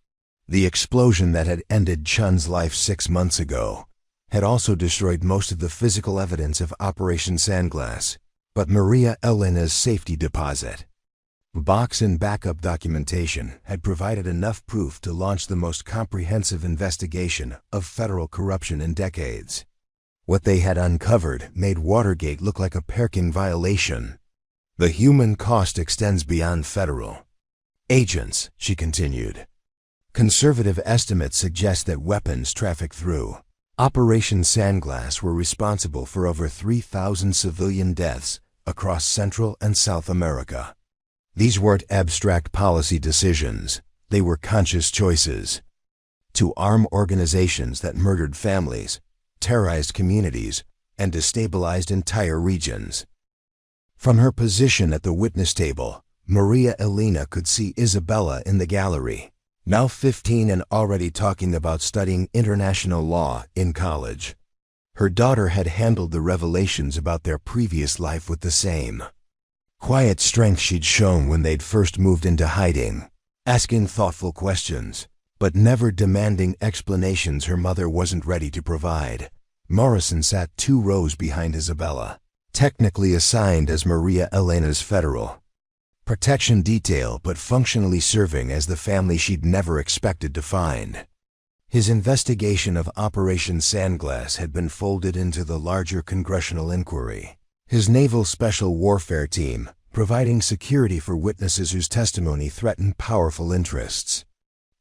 The explosion that had ended Chun's life 6 months ago had also destroyed most of the physical evidence of Operation Sandglass, but Maria Elena's safety deposit box and backup documentation had provided enough proof to launch the most comprehensive investigation of federal corruption in decades. What they had uncovered made Watergate look like a parking violation. The human cost extends beyond federal agents, she continued. Conservative estimates suggest that weapons trafficked through Operation Sandglass were responsible for over 3,000 civilian deaths across Central and South America. These weren't abstract policy decisions, they were conscious choices. To arm organizations that murdered families, terrorized communities, and destabilized entire regions. From her position at the witness table, Maria Elena could see Isabella in the gallery, now 15 and already talking about studying international law in college. Her daughter had handled the revelations about their previous life with the same quiet strength she'd shown when they'd first moved into hiding, asking thoughtful questions, but never demanding explanations her mother wasn't ready to provide. Morrison sat 2 rows behind Isabella, technically assigned as Maria Elena's federal protection detail but functionally serving as the family she'd never expected to find. His investigation of Operation Sandglass had been folded into the larger congressional inquiry. His Naval Special Warfare Team, providing security for witnesses whose testimony threatened powerful interests.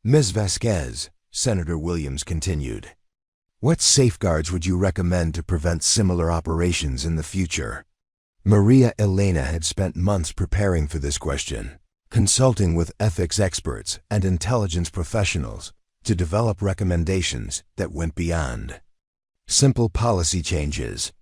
Ms. Vasquez, Senator Williams continued, what safeguards would you recommend to prevent similar operations in the future? Maria Elena had spent months preparing for this question, consulting with ethics experts and intelligence professionals to develop recommendations that went beyond simple policy changes.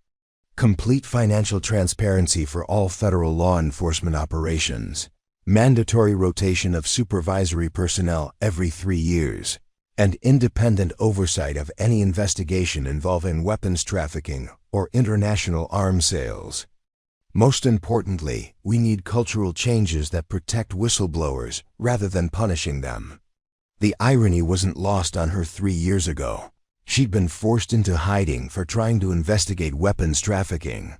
Complete financial transparency for all federal law enforcement operations, mandatory rotation of supervisory personnel every 3 years, and independent oversight of any investigation involving weapons trafficking or international arms sales. Most importantly, we need cultural changes that protect whistleblowers rather than punishing them. The irony wasn't lost on her 3 years ago. She'd been forced into hiding for trying to investigate weapons trafficking.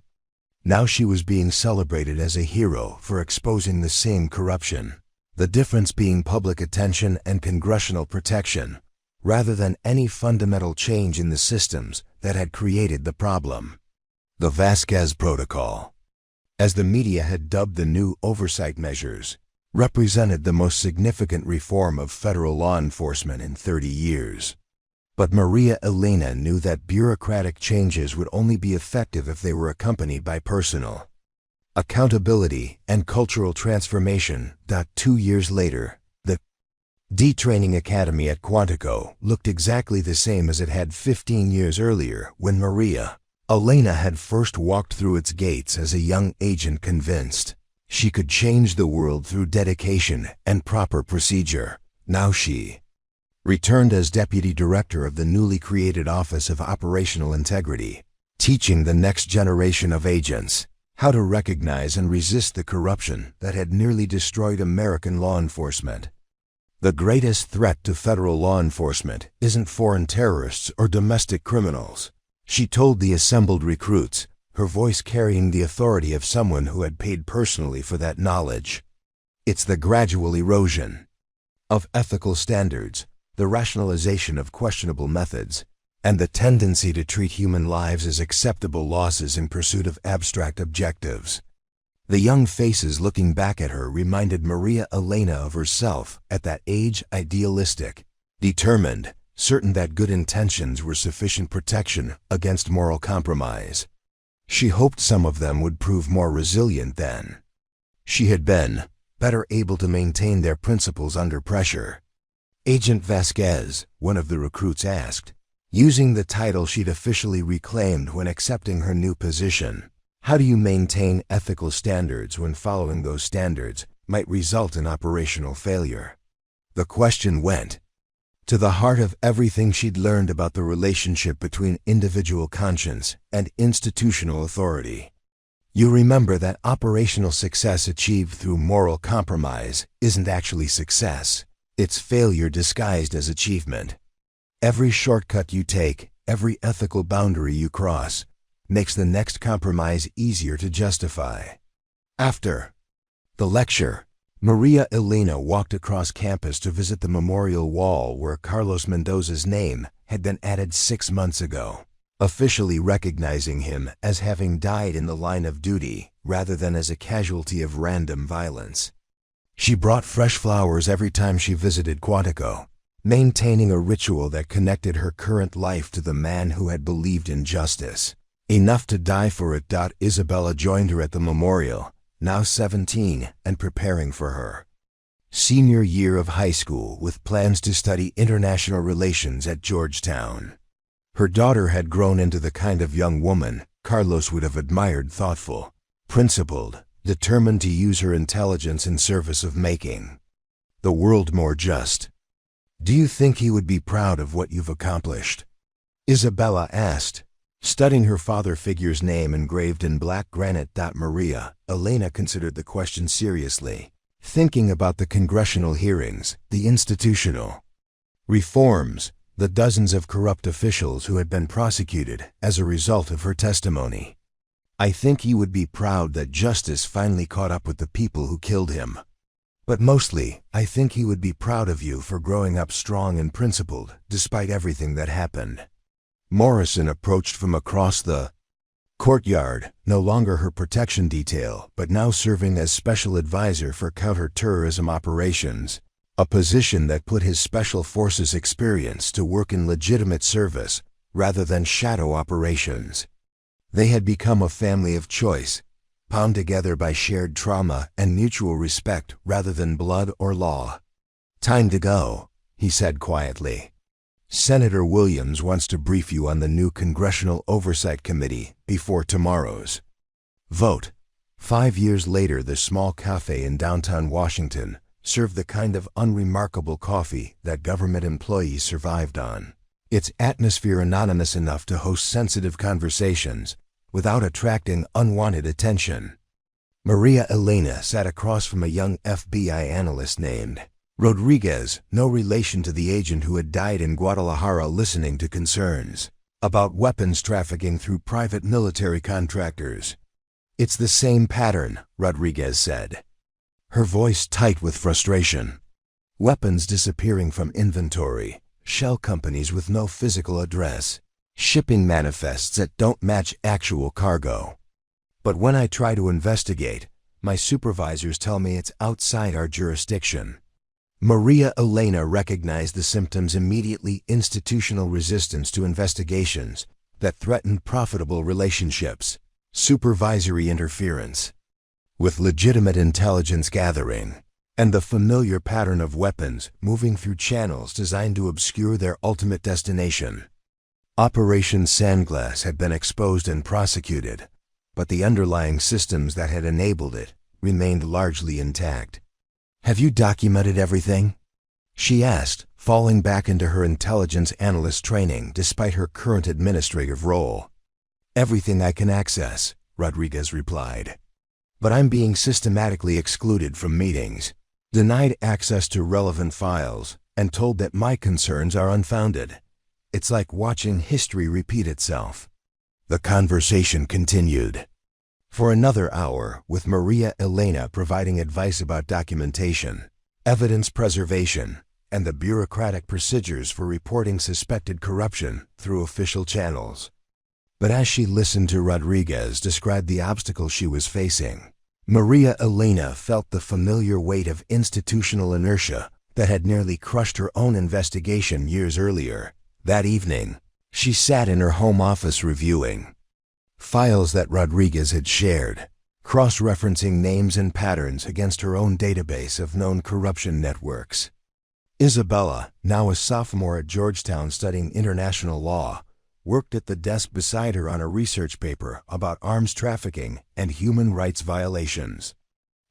Now she was being celebrated as a hero for exposing the same corruption, the difference being public attention and congressional protection, rather than any fundamental change in the systems that had created the problem. The Vasquez Protocol, as the media had dubbed the new oversight measures, represented the most significant reform of federal law enforcement in 30 years. But Maria Elena knew that bureaucratic changes would only be effective if they were accompanied by personal accountability and cultural transformation. 2 years later, the detraining academy at Quantico looked exactly the same as it had 15 years earlier when Maria Elena had first walked through its gates as a young agent convinced she could change the world through dedication and proper procedure. Now she returned as deputy director of the newly created Office of Operational Integrity, teaching the next generation of agents how to recognize and resist the corruption that had nearly destroyed American law enforcement. The greatest threat to federal law enforcement isn't foreign terrorists or domestic criminals, she told the assembled recruits, her voice carrying the authority of someone who had paid personally for that knowledge. It's the gradual erosion of ethical standards, the rationalization of questionable methods, and the tendency to treat human lives as acceptable losses in pursuit of abstract objectives. The young faces looking back at her reminded Maria Elena of herself at that age, idealistic, determined, certain that good intentions were sufficient protection against moral compromise. She hoped some of them would prove more resilient than she had been, better able to maintain their principles under pressure. Agent Vasquez, one of the recruits asked, using the title she'd officially reclaimed when accepting her new position, how do you maintain ethical standards when following those standards might result in operational failure? The question went to the heart of everything she'd learned about the relationship between individual conscience and institutional authority. You remember that operational success achieved through moral compromise isn't actually success. It's failure disguised as achievement. Every shortcut you take, every ethical boundary you cross makes the next compromise easier to justify. After the lecture, Maria Elena walked across campus to visit the memorial wall where Carlos Mendoza's name had been added 6 months ago, officially recognizing him as having died in the line of duty rather than as a casualty of random violence. She brought fresh flowers every time she visited Quantico, maintaining a ritual that connected her current life to the man who had believed in justice. Enough to die for it. Isabella joined her at the memorial, now 17 and preparing for her senior year of high school with plans to study international relations at Georgetown. Her daughter had grown into the kind of young woman Carlos would have admired, thoughtful, principled, determined to use her intelligence in service of making the world more just. Do you think he would be proud of what you've accomplished? Isabella asked, studying her father figure's name engraved in black granite. Maria Elena considered the question seriously, thinking about the congressional hearings, the institutional reforms, the dozens of corrupt officials who had been prosecuted as a result of her testimony. I think he would be proud that justice finally caught up with the people who killed him. But mostly, I think he would be proud of you for growing up strong and principled, despite everything that happened. Morrison approached from across the courtyard, no longer her protection detail, but now serving as special advisor for counter-terrorism operations, a position that put his special forces experience to work in legitimate service rather than shadow operations. They had become a family of choice, bound together by shared trauma and mutual respect rather than blood or law. Time to go, he said quietly. Senator Williams wants to brief you on the new Congressional Oversight Committee before tomorrow's vote. 5 years later, the small cafe in downtown Washington served the kind of unremarkable coffee that government employees survived on. Its atmosphere anonymous enough to host sensitive conversations without attracting unwanted attention. Maria Elena sat across from a young FBI analyst named Rodriguez, no relation to the agent who had died in Guadalajara, listening to concerns about weapons trafficking through private military contractors. It's the same pattern, Rodriguez said, her voice tight with frustration. Weapons disappearing from inventory, shell companies with no physical address, shipping manifests that don't match actual cargo. But when I try to investigate, my supervisors tell me it's outside our jurisdiction. Maria Elena recognized the symptoms immediately: institutional resistance to investigations that threatened profitable relationships, supervisory interference with legitimate intelligence gathering, and the familiar pattern of weapons moving through channels designed to obscure their ultimate destination. Operation Sandglass had been exposed and prosecuted, but the underlying systems that had enabled it remained largely intact. Have you documented everything? She asked, falling back into her intelligence analyst training despite her current administrative role. Everything I can access, Rodriguez replied. But I'm being systematically excluded from meetings, denied access to relevant files, and told that my concerns are unfounded. It's like watching history repeat itself. The conversation continued for another hour, with Maria Elena providing advice about documentation, evidence preservation, and the bureaucratic procedures for reporting suspected corruption through official channels. But as she listened to Rodriguez describe the obstacles she was facing, Maria Elena felt the familiar weight of institutional inertia that had nearly crushed her own investigation years earlier. That evening, she sat in her home office reviewing files that Rodriguez had shared, cross-referencing names and patterns against her own database of known corruption networks. Isabella, now a sophomore at Georgetown studying international law, worked at the desk beside her on a research paper about arms trafficking and human rights violations.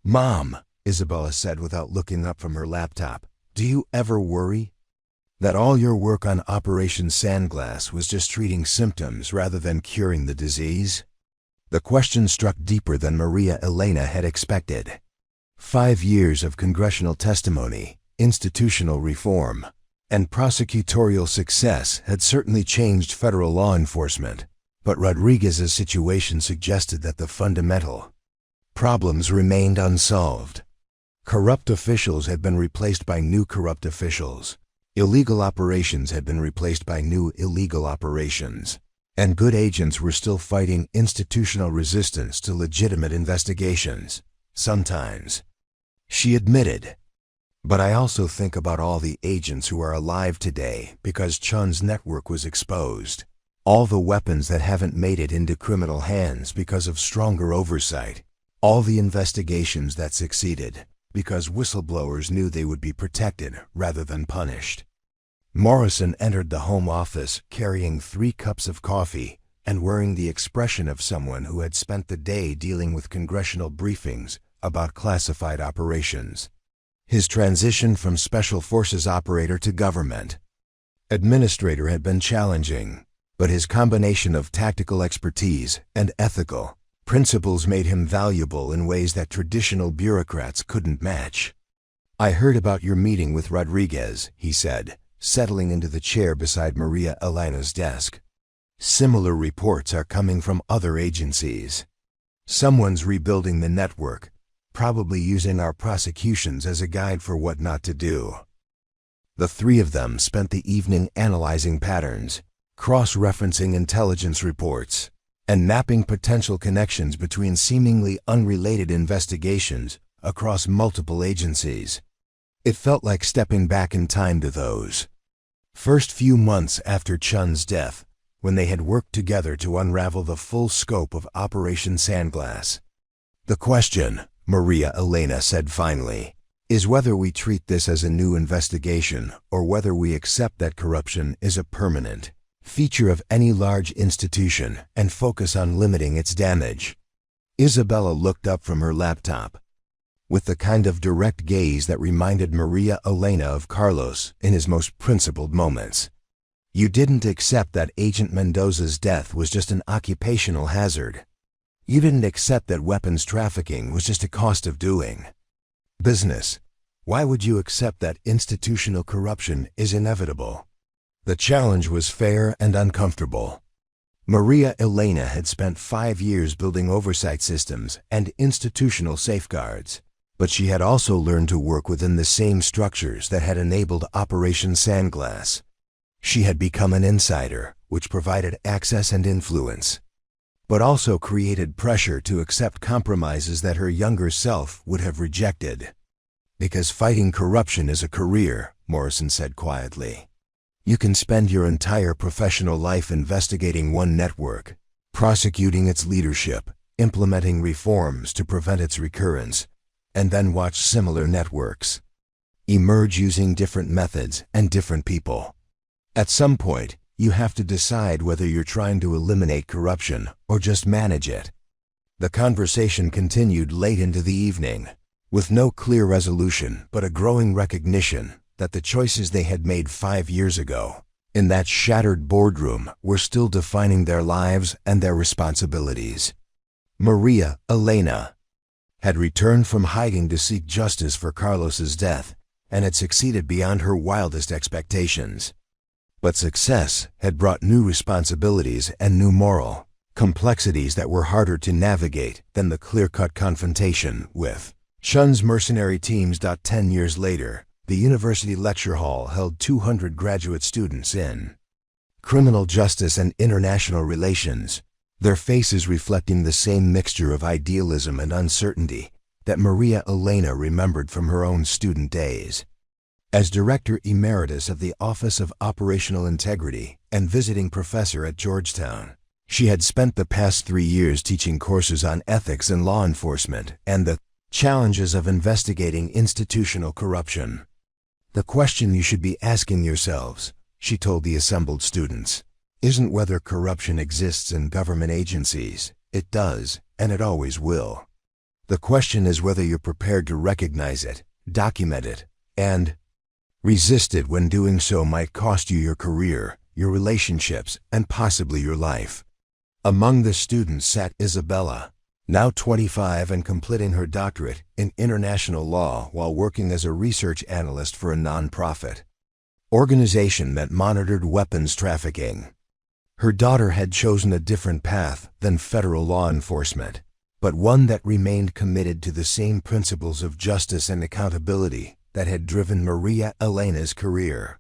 "Mom," Isabella said without looking up from her laptop, "do you ever worry that all your work on Operation Sandglass was just treating symptoms rather than curing the disease?" The question struck deeper than Maria Elena had expected. 5 years of congressional testimony, institutional reform, And prosecutorial success had certainly changed federal law enforcement, but Rodriguez's situation suggested that the fundamental problems remained unsolved. Corrupt officials had been replaced by new corrupt officials. Illegal operations had been replaced by new illegal operations. And good agents were still fighting institutional resistance to legitimate investigations. Sometimes, she admitted. But I also think about all the agents who are alive today because Chun's network was exposed. All the weapons that haven't made it into criminal hands because of stronger oversight. All the investigations that succeeded because whistleblowers knew they would be protected rather than punished. Morrison entered the Home Office carrying 3 cups of coffee and wearing the expression of someone who had spent the day dealing with congressional briefings about classified operations. His transition from Special Forces operator to government administrator had been challenging, but his combination of tactical expertise and ethical principles made him valuable in ways that traditional bureaucrats couldn't match. "I heard about your meeting with Rodriguez," he said, settling into the chair beside Maria Elena's desk. "Similar reports are coming from other agencies. Someone's rebuilding the network, probably using our prosecutions as a guide for what not to do." The 3 of them spent the evening analyzing patterns, cross-referencing intelligence reports, and mapping potential connections between seemingly unrelated investigations across multiple agencies. It felt like stepping back in time to those first few months after Chun's death, when they had worked together to unravel the full scope of Operation Sandglass. "The question," Maria Elena said finally, "is whether we treat this as a new investigation or whether we accept that corruption is a permanent feature of any large institution and focus on limiting its damage." Isabella looked up from her laptop with the kind of direct gaze that reminded Maria Elena of Carlos in his most principled moments. "You didn't accept that Agent Mendoza's death was just an occupational hazard. You didn't accept that weapons trafficking was just a cost of doing business. Why would you accept that institutional corruption is inevitable?" The challenge was fair and uncomfortable. Maria Elena had spent 5 years building oversight systems and institutional safeguards, but she had also learned to work within the same structures that had enabled Operation Sandglass. She had become an insider, which provided access and influence, but also created pressure to accept compromises that her younger self would have rejected. "Because fighting corruption is a career," Morrison said quietly. "You can spend your entire professional life investigating one network, prosecuting its leadership, implementing reforms to prevent its recurrence, and then watch similar networks emerge using different methods and different people. At some point, you have to decide whether you're trying to eliminate corruption or just manage it." The conversation continued late into the evening, with no clear resolution but a growing recognition that the choices they had made 5 years ago in that shattered boardroom were still defining their lives and their responsibilities. Maria Elena had returned from hiding to seek justice for Carlos's death and had succeeded beyond her wildest expectations. But success had brought new responsibilities and new moral complexities that were harder to navigate than the clear-cut confrontation with Chun's mercenary teams. 10 years later, the university lecture hall held 200 graduate students in criminal justice and international relations, their faces reflecting the same mixture of idealism and uncertainty that Maria Elena remembered from her own student days. As Director Emeritus of the Office of Operational Integrity and visiting professor at Georgetown, she had spent the past 3 years teaching courses on ethics and law enforcement and the challenges of investigating institutional corruption. "The question you should be asking yourselves," she told the assembled students, "isn't whether corruption exists in government agencies. It does, and it always will. The question is whether you're prepared to recognize it, document it, and resist it when doing so might cost you your career, your relationships, and possibly your life." Among the students sat Isabella, now 25 and completing her doctorate in international law while working as a research analyst for a nonprofit. organization that monitored weapons trafficking. Her daughter had chosen a different path than federal law enforcement, but one that remained committed to the same principles of justice and accountability that had driven Maria Elena's career.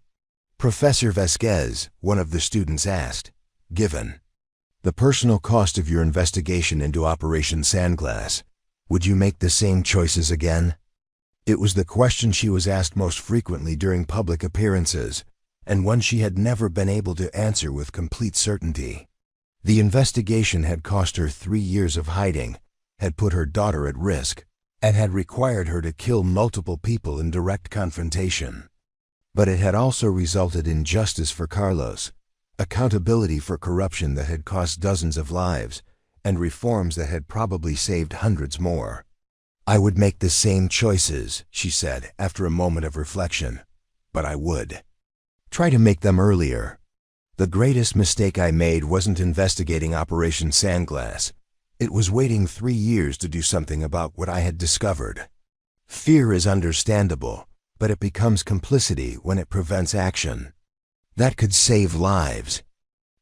Professor Vasquez, one of the students asked, "Given the personal cost of your investigation into Operation Sandglass, would you make the same choices again?" It was the question she was asked most frequently during public appearances, and one she had never been able to answer with complete certainty. The investigation had cost her 3 years of hiding, had put her daughter at risk, and had required her to kill multiple people in direct confrontation. But it had also resulted in justice for Carlos, accountability for corruption that had cost dozens of lives, and reforms that had probably saved hundreds more. "I would make the same choices," she said after a moment of reflection, "but I would try to make them earlier. The greatest mistake I made wasn't investigating Operation Sandglass. It was waiting 3 years to do something about what I had discovered. Fear is understandable, but it becomes complicity when it prevents action. That could save lives."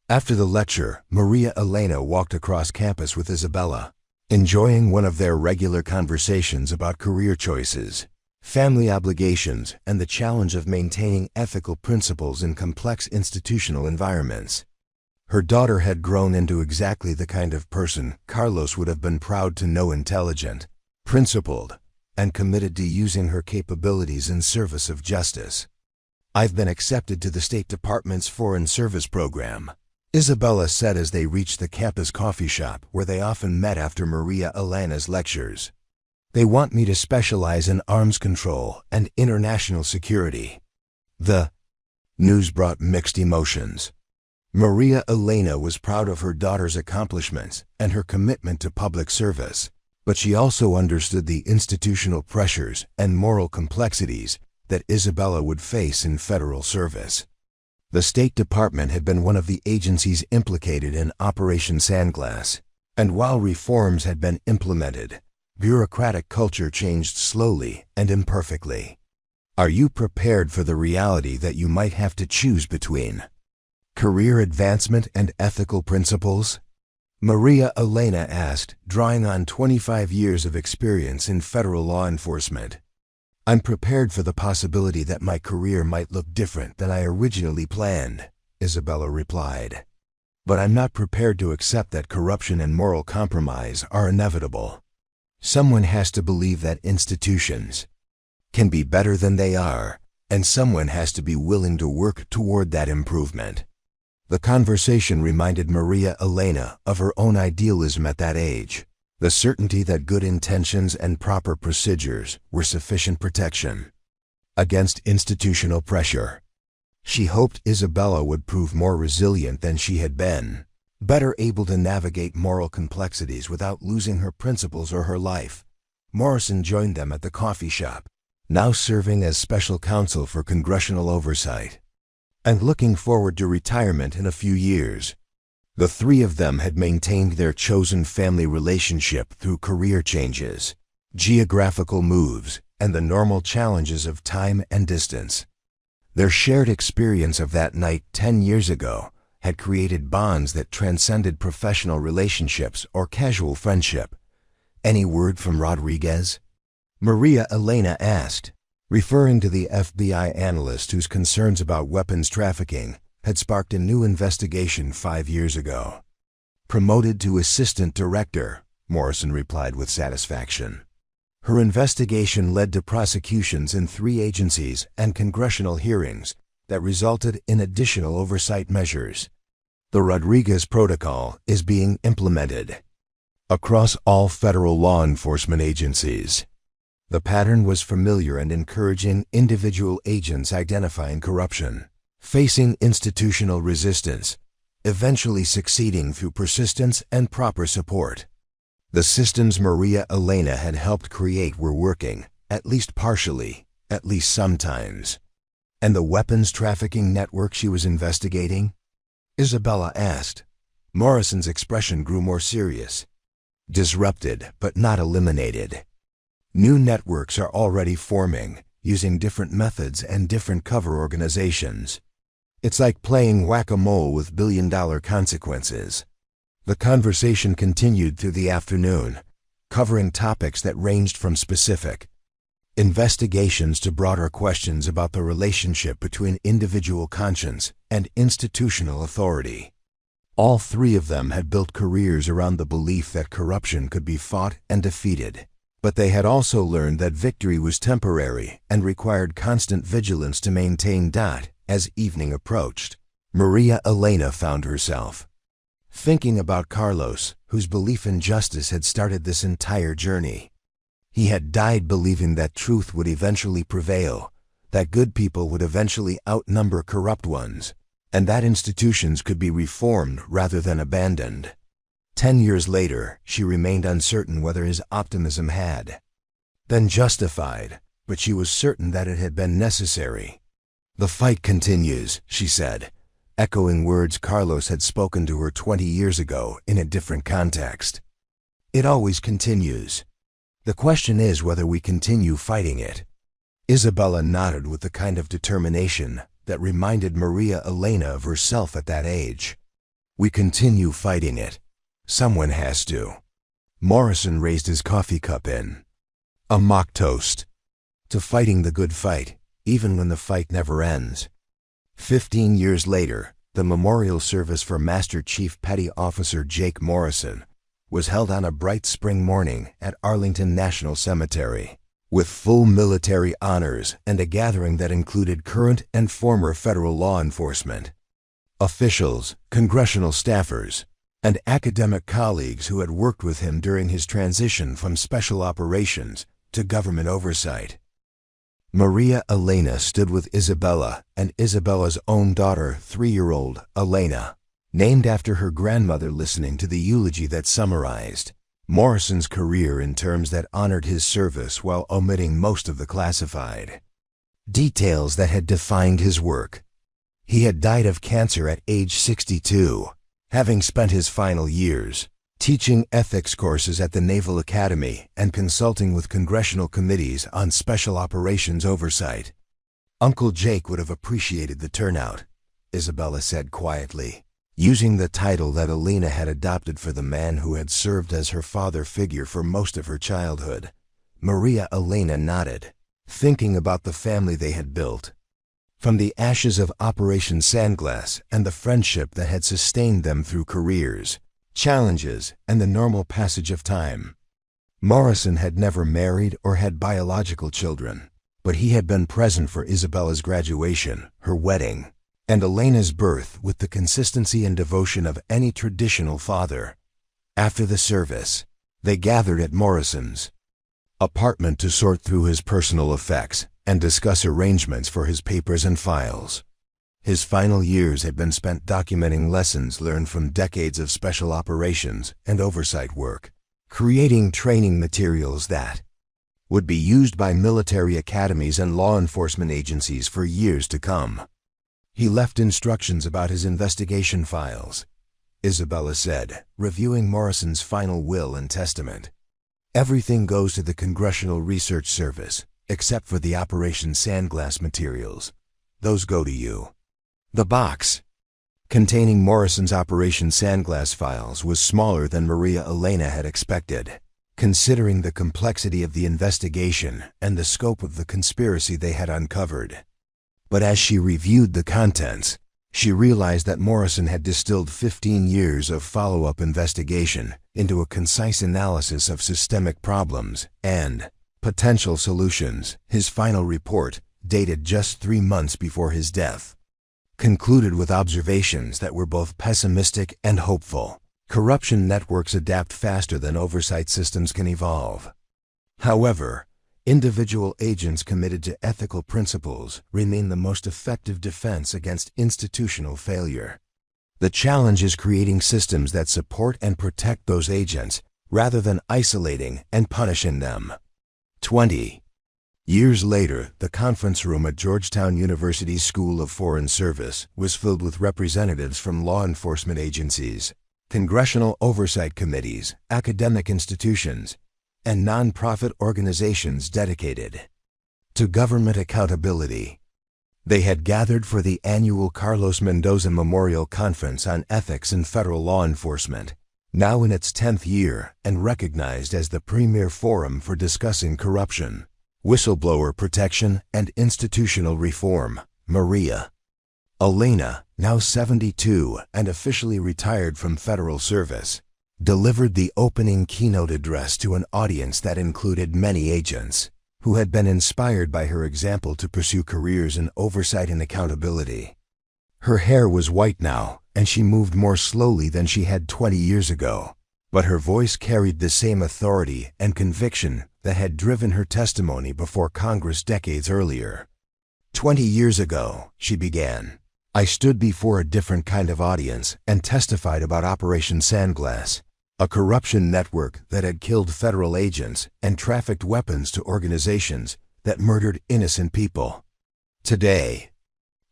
After the lecture, Maria Elena walked across campus with Isabella, enjoying one of their regular conversations about career choices, family obligations, and the challenge of maintaining ethical principles in complex institutional environments. Her daughter had grown into exactly the kind of person Carlos would have been proud to know: intelligent, principled, and committed to using her capabilities in service of justice. "I've been accepted to the State Department's Foreign Service Program," Isabella said as they reached the campus coffee shop where they often met after Maria Elena's lectures. "They want me to specialize in arms control and international security." The news brought mixed emotions. Maria Elena was proud of her daughter's accomplishments and her commitment to public service, but she also understood the institutional pressures and moral complexities that Isabella would face in federal service. The State Department had been one of the agencies implicated in Operation Sandglass, and while reforms had been implemented, bureaucratic culture changed slowly and imperfectly. Are you prepared for the reality that you might have to choose between career advancement and ethical principles? Maria Elena asked, drawing on 25 years of experience in federal law enforcement. "I'm prepared for the possibility that my career might look different than I originally planned," Isabella replied. "But I'm not prepared to accept that corruption and moral compromise are inevitable. Someone has to believe that institutions can be better than they are, and someone has to be willing to work toward that improvement." The conversation reminded Maria Elena of her own idealism at that age, the certainty that good intentions and proper procedures were sufficient protection against institutional pressure. She hoped Isabella would prove more resilient than she had been, better able to navigate moral complexities without losing her principles or her life. Morrison joined them at the coffee shop, now serving as special counsel for congressional oversight, and looking forward to retirement in a few years. The three of them had maintained their chosen family relationship through career changes, geographical moves, and the normal challenges of time and distance. Their shared experience of that night 10 years ago had created bonds that transcended professional relationships or casual friendship. "Any word from Rodriguez?" Maria Elena asked, referring to the FBI analyst whose concerns about weapons trafficking had sparked a new investigation 5 years ago. "Promoted to assistant director," Morrison replied with satisfaction. Her investigation led to prosecutions in 3 agencies and congressional hearings that resulted in additional oversight measures. The Rodriguez Protocol is being implemented across all federal law enforcement agencies. The pattern was familiar and encouraging individual agents identifying corruption, facing institutional resistance, eventually succeeding through persistence and proper support. The systems Maria Elena had helped create were working, at least partially, at least sometimes. "And the weapons trafficking network she was investigating?" Isabella asked. Morrison's expression grew more serious. "Disrupted, but not eliminated. New networks are already forming, using different methods and different cover organizations. It's like playing whack-a-mole with billion-dollar consequences. The conversation continued through the afternoon, covering topics that ranged from specific investigations to broader questions about the relationship between individual conscience and institutional authority. All three of them had built careers around the belief that corruption could be fought and defeated, but they had also learned that victory was temporary and required constant vigilance to maintain. As evening approached, Maria Elena found herself thinking about Carlos, whose belief in justice had started this entire journey. He had died believing that truth would eventually prevail, that good people would eventually outnumber corrupt ones, and that institutions could be reformed rather than abandoned. 10 years later, she remained uncertain whether his optimism had been justified, but she was certain that it had been necessary. "The fight continues," she said, echoing words Carlos had spoken to her 20 years ago in a different context. "It always continues. The question is whether we continue fighting it." Isabella nodded with the kind of determination that reminded Maria Elena of herself at that age. "We continue fighting it. Someone has to." Morrison raised his coffee cup in a mock toast to fighting the good fight, even when the fight never ends. 15 years later, the memorial service for Master Chief Petty Officer Jake Morrison was held on a bright spring morning at Arlington National Cemetery, with full military honors and a gathering that included current and former federal law enforcement officials, congressional staffers, and academic colleagues who had worked with him during his transition from special operations to government oversight. Maria Elena stood with Isabella and Isabella's own daughter, 3-year-old Elena, named after her grandmother, listening to the eulogy that summarized Morrison's career in terms that honored his service while omitting most of the classified details that had defined his work. He had died of cancer at age 62, having spent his final years teaching ethics courses at the Naval Academy and consulting with congressional committees on special operations oversight. "Uncle Jake would have appreciated the turnout," Isabella said quietly, using the title that Elena had adopted for the man who had served as her father figure for most of her childhood. Maria Elena nodded, thinking about the family they had built from the ashes of Operation Sandglass and the friendship that had sustained them through careers, challenges, and the normal passage of time. Morrison had never married or had biological children, but he had been present for Isabella's graduation, her wedding, and Elena's birth with the consistency and devotion of any traditional father. After the service, they gathered at Morrison's apartment to sort through his personal effects and discuss arrangements for his papers and files. His final years had been spent documenting lessons learned from decades of special operations and oversight work, creating training materials that would be used by military academies and law enforcement agencies for years to come. He left instructions about his investigation files, Isabella said, reviewing Morrison's final will and testament. "Everything goes to the Congressional Research Service, except for the Operation Sandglass materials. Those go to you." The box containing Morrison's Operation Sandglass files was smaller than Maria Elena had expected, considering the complexity of the investigation and the scope of the conspiracy they had uncovered. But as she reviewed the contents, she realized that Morrison had distilled 15 years of follow-up investigation into a concise analysis of systemic problems and potential solutions. His final report, dated just 3 months before his death, concluded with observations that were both pessimistic and hopeful. Corruption networks adapt faster than oversight systems can evolve. However, individual agents committed to ethical principles remain the most effective defense against institutional failure. The challenge is creating systems that support and protect those agents rather than isolating and punishing them. 20 years later, the conference room at Georgetown University's School of Foreign Service was filled with representatives from law enforcement agencies, congressional oversight committees, academic institutions, and nonprofit organizations dedicated to government accountability. They had gathered for the annual Carlos Mendoza Memorial Conference on Ethics in Federal Law Enforcement, now in its 10th year and recognized as the premier forum for discussing corruption, whistleblower protection, and institutional reform. Maria Elena, now 72 and officially retired from federal service, delivered the opening keynote address to an audience that included many agents who had been inspired by her example to pursue careers in oversight and accountability. Her hair was white now, and she moved more slowly than she had 20 years ago, but her voice carried the same authority and conviction that had driven her testimony before Congress decades earlier. 20 years ago, she began, I stood before a different kind of audience and testified about Operation Sandglass, a corruption network that had killed federal agents and trafficked weapons to organizations that murdered innocent people. Today,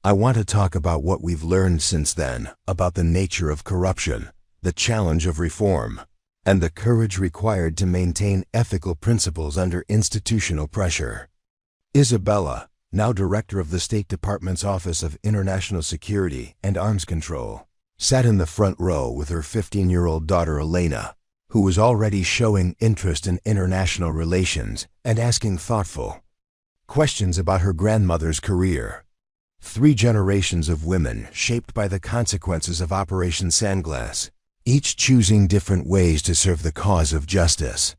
I want to talk about what we've learned since then about the nature of corruption, the challenge of reform, and the courage required to maintain ethical principles under institutional pressure. Isabella, now director of the State Department's Office of International Security and Arms Control, sat in the front row with her 15-year-old daughter Elena, who was already showing interest in international relations and asking thoughtful questions about her grandmother's career. 3 generations of women shaped by the consequences of Operation Sandglass, each choosing different ways to serve the cause of justice.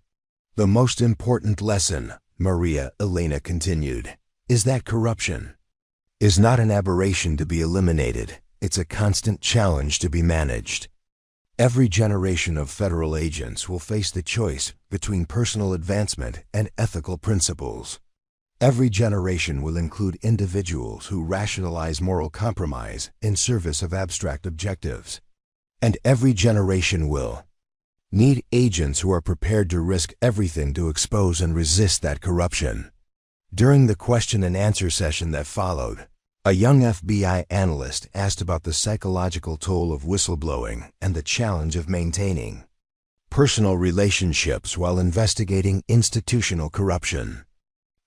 The most important lesson, Maria Elena continued, is that corruption is not an aberration to be eliminated. It's a constant challenge to be managed. Every generation of federal agents will face the choice between personal advancement and ethical principles. Every generation will include individuals who rationalize moral compromise in service of abstract objectives. And every generation will need agents who are prepared to risk everything to expose and resist that corruption. During the question and answer session that followed, a young FBI analyst asked about the psychological toll of whistleblowing and the challenge of maintaining personal relationships while investigating institutional corruption.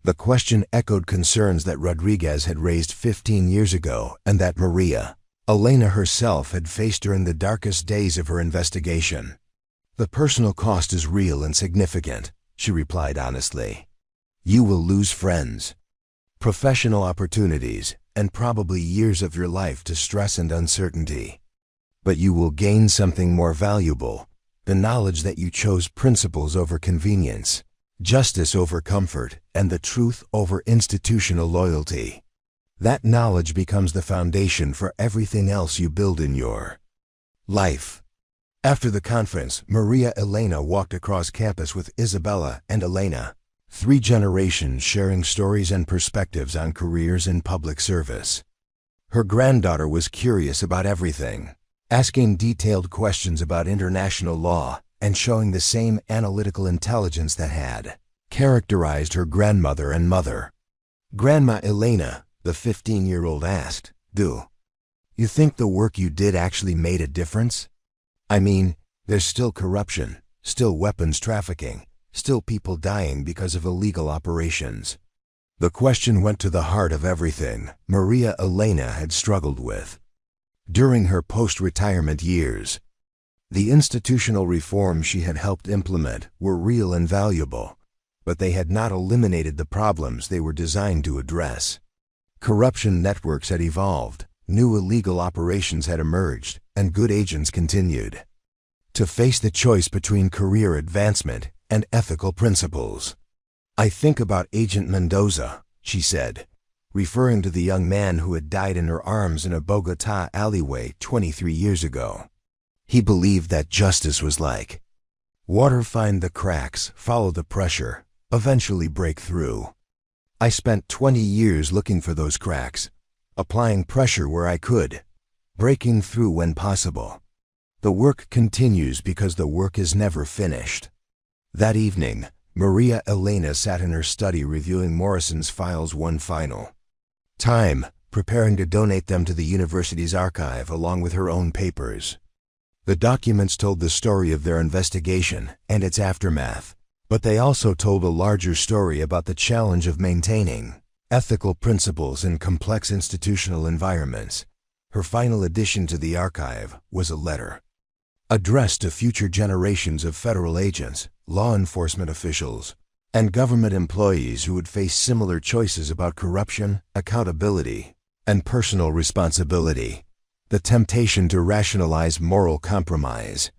The question echoed concerns that Rodriguez had raised 15 years ago and that Maria Elena herself had faced during the darkest days of her investigation. The personal cost is real and significant, she replied honestly. You will lose friends, professional opportunities, and probably years of your life to stress and uncertainty. But you will gain something more valuable, the knowledge that you chose principles over convenience, justice over comfort, and the truth over institutional loyalty. That knowledge becomes the foundation for everything else you build in your life. After the conference, Maria Elena walked across campus with Isabella and Elena, 3 generations sharing stories and perspectives on careers in public service. Her granddaughter was curious about everything, asking detailed questions about international law and showing the same analytical intelligence that had characterized her grandmother and mother. Grandma Elena, the 15-year-old asked, Do you think the work you did actually made a difference? I mean, there's still corruption, still weapons trafficking, still people dying because of illegal operations. The question went to the heart of everything Maria Elena had struggled with. During her post-retirement years, the institutional reforms she had helped implement were real and valuable, but they had not eliminated the problems they were designed to address. Corruption networks had evolved, new illegal operations had emerged, and good agents continued to face the choice between career advancement and ethical principles. I think about Agent Mendoza, she said, referring to the young man who had died in her arms in a Bogotá alleyway 23 years ago. He believed that justice was like water: find the cracks, follow the pressure, eventually break through. I spent 20 years looking for those cracks, applying pressure where I could, breaking through when possible. The work continues because the work is never finished. That evening, Maria Elena sat in her study reviewing Morrison's files one final time, preparing to donate them to the university's archive along with her own papers. The documents told the story of their investigation and its aftermath, but they also told a larger story about the challenge of maintaining Ethical Principles in Complex Institutional Environments. Her final addition to the archive was a letter addressed to future generations of federal agents, law enforcement officials, and government employees who would face similar choices about corruption, accountability, and personal responsibility. The temptation to rationalize moral compromise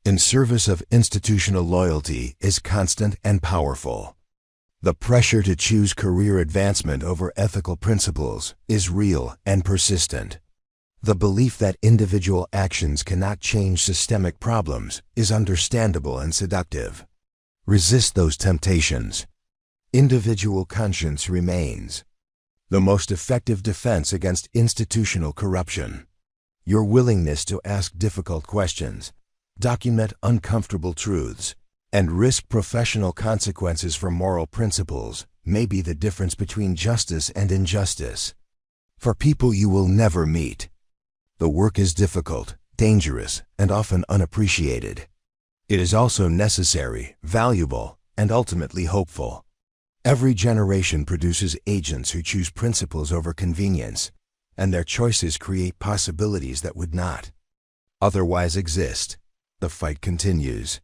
in service of institutional loyalty is constant and powerful. The pressure to choose career advancement over ethical principles is real and persistent. The belief that individual actions cannot change systemic problems is understandable and seductive. Resist those temptations. Individual conscience remains the most effective defense against institutional corruption. Your willingness to ask difficult questions, document uncomfortable truths, and risk professional consequences for moral principles may be the difference between justice and injustice. For people you will never meet, the work is difficult, dangerous, and often unappreciated. It is also necessary, valuable, and ultimately hopeful. Every generation produces agents who choose principles over convenience, and their choices create possibilities that would not otherwise exist. The fight continues.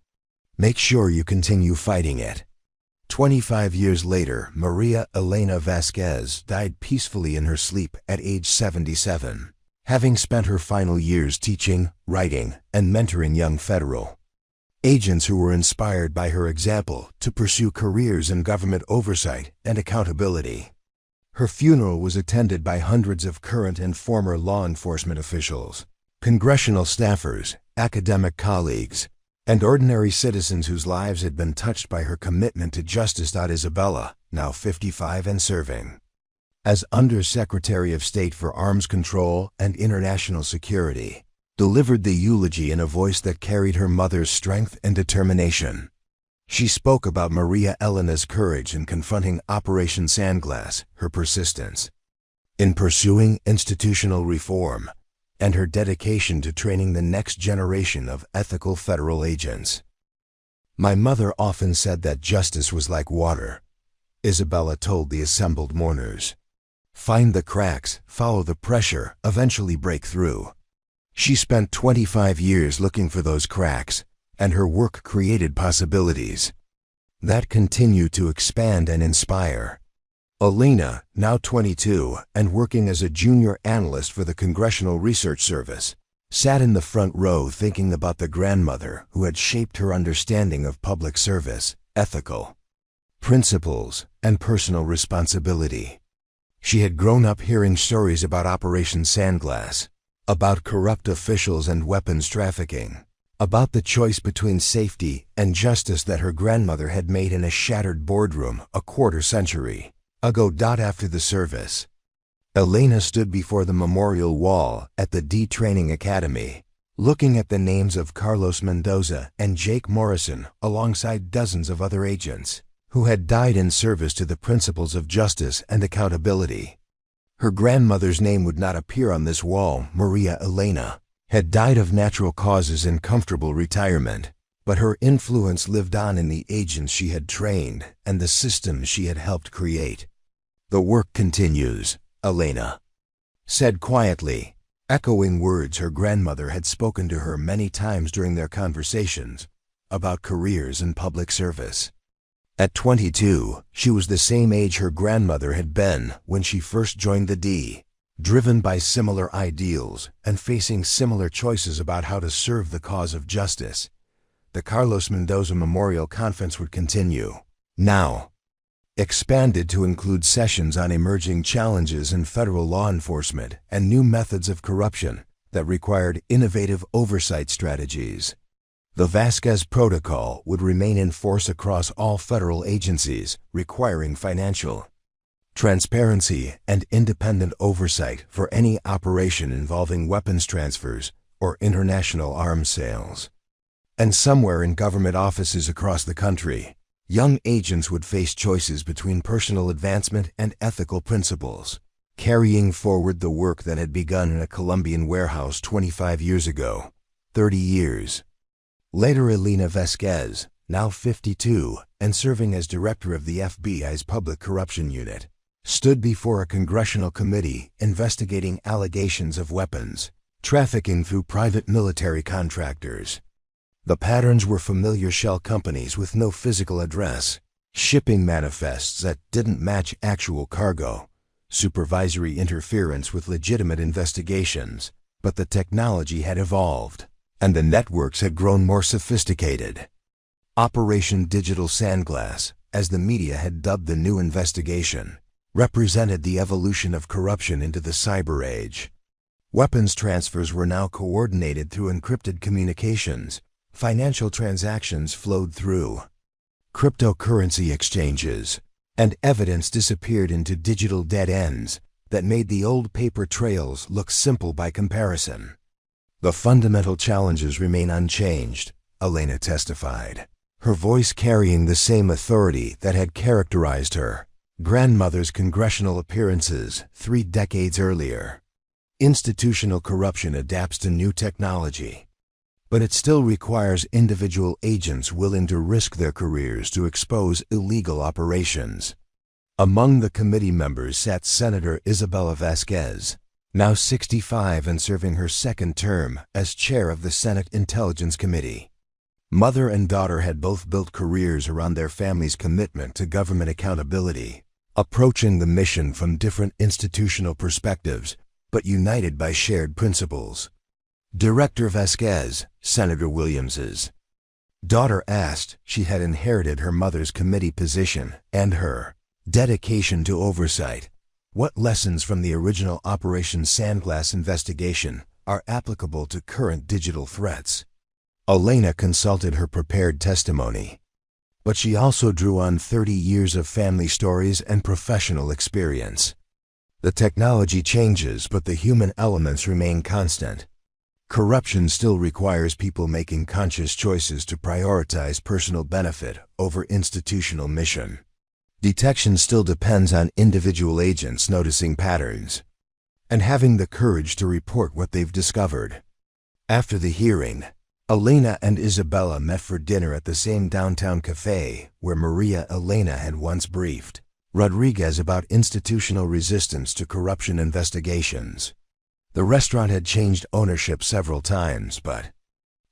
Make sure you continue fighting it. 25 years later, Maria Elena Vasquez died peacefully in her sleep at age 77, having spent her final years teaching, writing, and mentoring young federal agents who were inspired by her example to pursue careers in government oversight and accountability. Her funeral was attended by hundreds of current and former law enforcement officials, congressional staffers, academic colleagues, and ordinary citizens whose lives had been touched by her commitment to justice. Isabella, now 55 and serving as Under-Secretary of State for Arms Control and International Security, delivered the eulogy in a voice that carried her mother's strength and determination. She spoke about Maria Elena's courage in confronting Operation Sandglass, her persistence in pursuing institutional reform, and her dedication to training the next generation of ethical federal agents. My mother often said that justice was like water, Isabella told the assembled mourners. Find the cracks, follow the pressure, eventually break through. She spent 25 years looking for those cracks, and her work created possibilities that continue to expand and inspire. Elena, now 22 and working as a junior analyst for the Congressional Research Service, sat in the front row thinking about the grandmother who had shaped her understanding of public service, ethical principles, and personal responsibility. She had grown up hearing stories about Operation Sandglass, about corrupt officials and weapons trafficking, about the choice between safety and justice that her grandmother had made in a shattered boardroom a quarter century ago. After the service, Elena stood before the memorial wall at the D Training Academy, looking at the names of Carlos Mendoza and Jake Morrison alongside dozens of other agents who had died in service to the principles of justice and accountability. Her grandmother's name would not appear on this wall. Maria Elena had died of natural causes in comfortable retirement, but her influence lived on in the agents she had trained and the systems she had helped create. The work continues, Elena said quietly, echoing words her grandmother had spoken to her many times during their conversations about careers in public service. At 22, she was the same age her grandmother had been when she first joined the D, driven by similar ideals and facing similar choices about how to serve the cause of justice. The Carlos Mendoza Memorial Conference would continue, now expanded to include sessions on emerging challenges in federal law enforcement and new methods of corruption that required innovative oversight strategies. The Vasquez Protocol would remain in force across all federal agencies, requiring financial transparency and independent oversight for any operation involving weapons transfers or international arms sales. And somewhere in government offices across the country, young agents would face choices between personal advancement and ethical principles, carrying forward the work that had begun in a Colombian warehouse 25 years ago. 30 years later, Elena Vasquez, now 52 and serving as director of the FBI's Public Corruption Unit, stood before a congressional committee investigating allegations of weapons trafficking through private military contractors. The patterns were familiar shell companies with no physical address, shipping manifests that didn't match actual cargo, supervisory interference with legitimate investigations. But the technology had evolved, and the networks had grown more sophisticated. Operation Digital Sandglass, as the media had dubbed the new investigation, represented the evolution of corruption into the cyber age. Weapons transfers were now coordinated through encrypted communications, financial transactions flowed through cryptocurrency exchanges, and evidence disappeared into digital dead ends that made the old paper trails look simple by comparison. The fundamental challenges remain unchanged, Elena testified, her voice carrying the same authority that had characterized her grandmother's congressional appearances 3 decades earlier. Institutional corruption adapts to new technology, but it still requires individual agents willing to risk their careers to expose illegal operations. Among the committee members sat Senator Elena Vasquez, now 65 and serving her second term as chair of the Senate Intelligence Committee. Mother and daughter had both built careers around their family's commitment to government accountability, approaching the mission from different institutional perspectives, but united by shared principles. Director Vasquez, Senator Williams's daughter, asked. She had inherited her mother's committee position and her dedication to oversight. What lessons from the original Operation Sandglass investigation are applicable to current digital threats? Elena consulted her prepared testimony, but she also drew on 30 years of family stories and professional experience. The technology changes, but the human elements remain constant. Corruption still requires people making conscious choices to prioritize personal benefit over institutional mission. Detection still depends on individual agents noticing patterns and having the courage to report what they've discovered. After the hearing, Elena and Isabella met for dinner at the same downtown cafe where Maria Elena had once briefed Rodriguez about institutional resistance to corruption investigations. The restaurant had changed ownership several times, but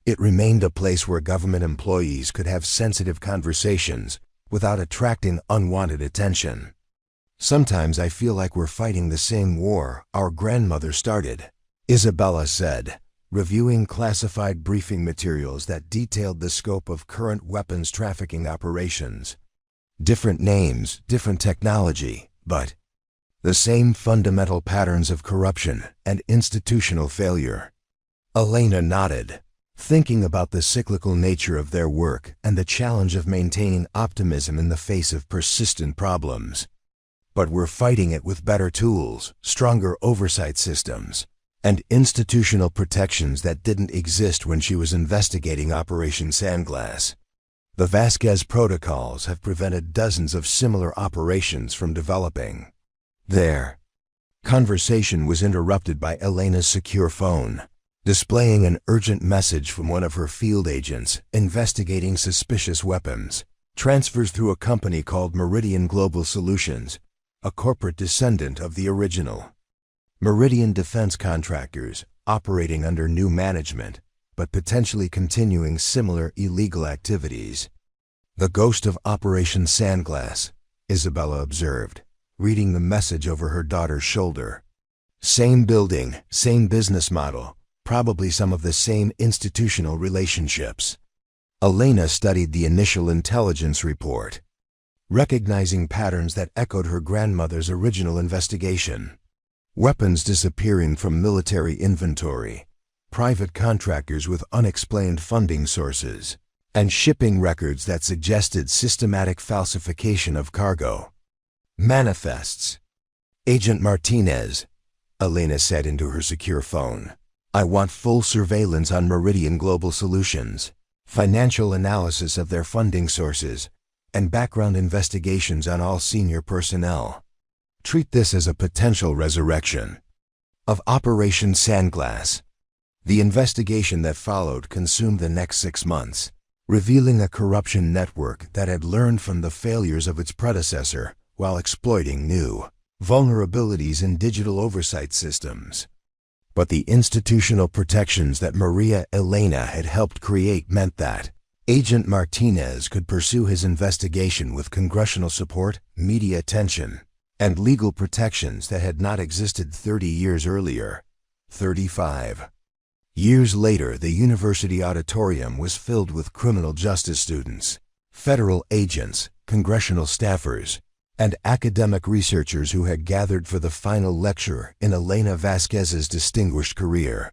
it remained a place where government employees could have sensitive conversations without attracting unwanted attention. Sometimes I feel like we're fighting the same war our grandmother started, Isabella said, reviewing classified briefing materials that detailed the scope of current weapons trafficking operations. Different names, different technology, but the same fundamental patterns of corruption and institutional failure. Elena nodded, thinking about the cyclical nature of their work and the challenge of maintaining optimism in the face of persistent problems. But we're fighting it with better tools, stronger oversight systems, and institutional protections that didn't exist when she was investigating Operation Sandglass. The Vasquez protocols have prevented dozens of similar operations from developing. Their conversation was interrupted by Elena's secure phone, displaying an urgent message from one of her field agents investigating suspicious weapons transfers through a company called Meridian Global Solutions, a corporate descendant of the original Meridian Defense Contractors, operating under new management, but potentially continuing similar illegal activities. The ghost of Operation Sandglass, Isabella observed, reading the message over her daughter's shoulder. Same building, same business model, probably some of the same institutional relationships. Elena studied the initial intelligence report, recognizing patterns that echoed her grandmother's original investigation. Weapons disappearing from military inventory, private contractors with unexplained funding sources, and shipping records that suggested systematic falsification of cargo. Manifests. Agent Martinez, Elena said into her secure phone, I want full surveillance on Meridian Global Solutions, financial analysis of their funding sources, and background investigations on all senior personnel. Treat this as a potential resurrection of Operation Sandglass. The investigation that followed consumed the next 6 months, revealing a corruption network that had learned from the failures of its predecessor while exploiting new vulnerabilities in digital oversight systems. But the institutional protections that Maria Elena had helped create meant that Agent Martinez could pursue his investigation with congressional support, media attention, and legal protections that had not existed 30 years earlier. 35 years later, the university auditorium was filled with criminal justice students, federal agents, congressional staffers, and academic researchers who had gathered for the final lecture in Elena Vasquez's distinguished career.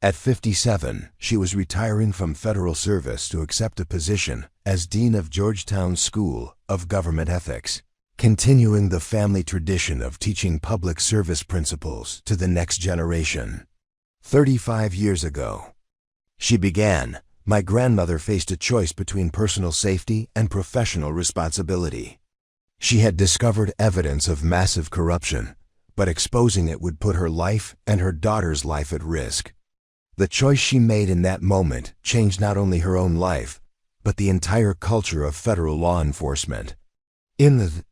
At 57, she was retiring from federal service to accept a position as Dean of Georgetown's School of Government Ethics, continuing the family tradition of teaching public service principles to the next generation. 35 years ago, she began, my grandmother faced a choice between personal safety and professional responsibility. She had discovered evidence of massive corruption, but exposing it would put her life and her daughter's life at risk. The choice she made in that moment changed not only her own life, but the entire culture of federal law enforcement. In the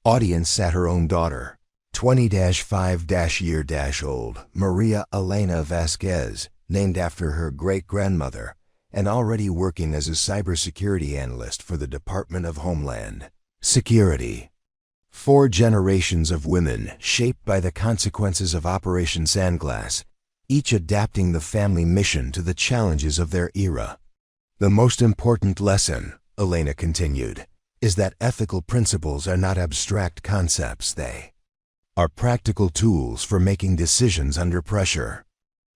audience sat her own daughter, 20-5-year-old Maria Elena Vasquez, named after her great-grandmother, and already working as a cybersecurity analyst for the Department of Homeland Security. 4 generations of women shaped by the consequences of Operation Sandglass, each adapting the family mission to the challenges of their era. The most important lesson, Elena continued, is that ethical principles are not abstract concepts. They are practical tools for making decisions under pressure.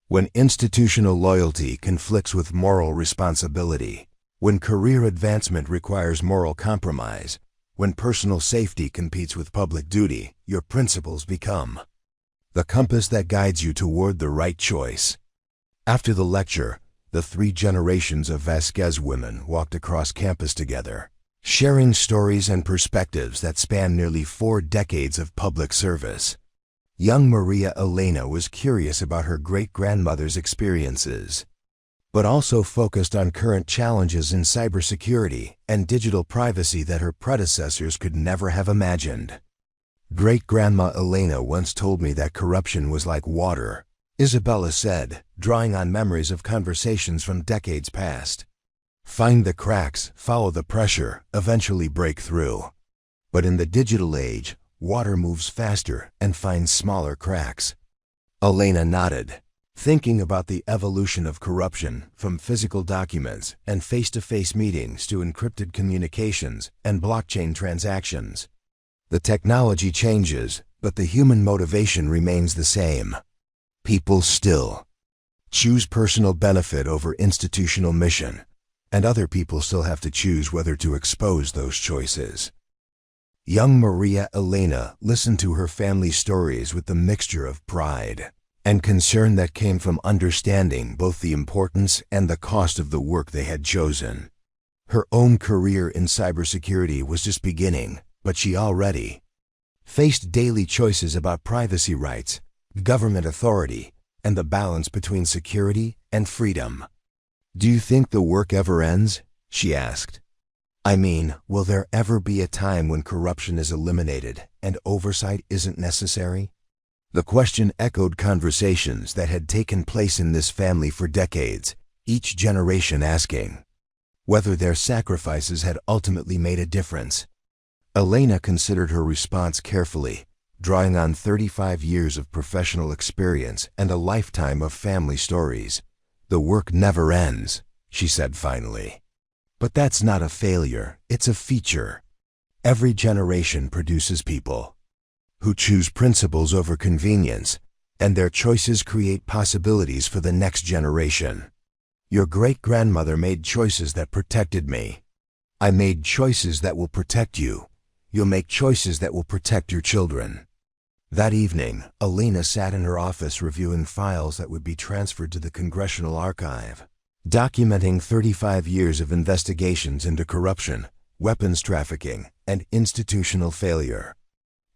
When institutional loyalty conflicts with moral responsibility, when career advancement requires moral compromise, when personal safety competes with public duty, your principles become the compass that guides you toward the right choice. After the lecture, the 3 generations of Vasquez women walked across campus together, sharing stories and perspectives that span nearly 4 decades of public service. Young Maria Elena was curious about her great-grandmother's experiences, but also focused on current challenges in cybersecurity and digital privacy that her predecessors could never have imagined. Great-grandma Elena once told me that corruption was like water, Isabella said, drawing on memories of conversations from decades past. Find the cracks, follow the pressure, eventually break through. But in the digital age, water moves faster and finds smaller cracks. Elena nodded, thinking about the evolution of corruption from physical documents and face-to-face meetings to encrypted communications and blockchain transactions. The technology changes, but the human motivation remains the same. People still choose personal benefit over institutional mission, and other people still have to choose whether to expose those choices. Young Maria Elena listened to her family's stories with the mixture of pride and concern that came from understanding both the importance and the cost of the work they had chosen. Her own career in cybersecurity was just beginning, but she already faced daily choices about privacy rights, government authority, and the balance between security and freedom. "Do you think the work ever ends?" she asked. "I mean, will there ever be a time when corruption is eliminated and oversight isn't necessary?" The question echoed conversations that had taken place in this family for decades, each generation asking whether their sacrifices had ultimately made a difference. Elena considered her response carefully, drawing on 35 years of professional experience and a lifetime of family stories. "The work never ends," she said finally. "But that's not a failure, it's a feature. Every generation produces people who choose principles over convenience, and their choices create possibilities for the next generation. Your great-grandmother made choices that protected me. I made choices that will protect you. You'll make choices that will protect your children." That evening, Elena sat in her office reviewing files that would be transferred to the Congressional Archive, documenting 35 years of investigations into corruption, weapons trafficking, and institutional failure.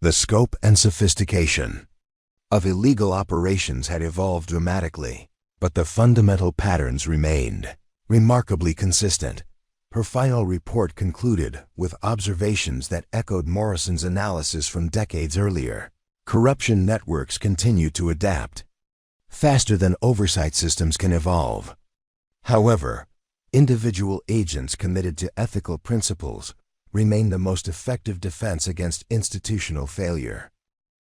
The scope and sophistication of illegal operations had evolved dramatically, but the fundamental patterns remained remarkably consistent. Her final report concluded with observations that echoed Morrison's analysis from decades earlier. Corruption networks continue to adapt faster than oversight systems can evolve. However, individual agents committed to ethical principles remain the most effective defense against institutional failure.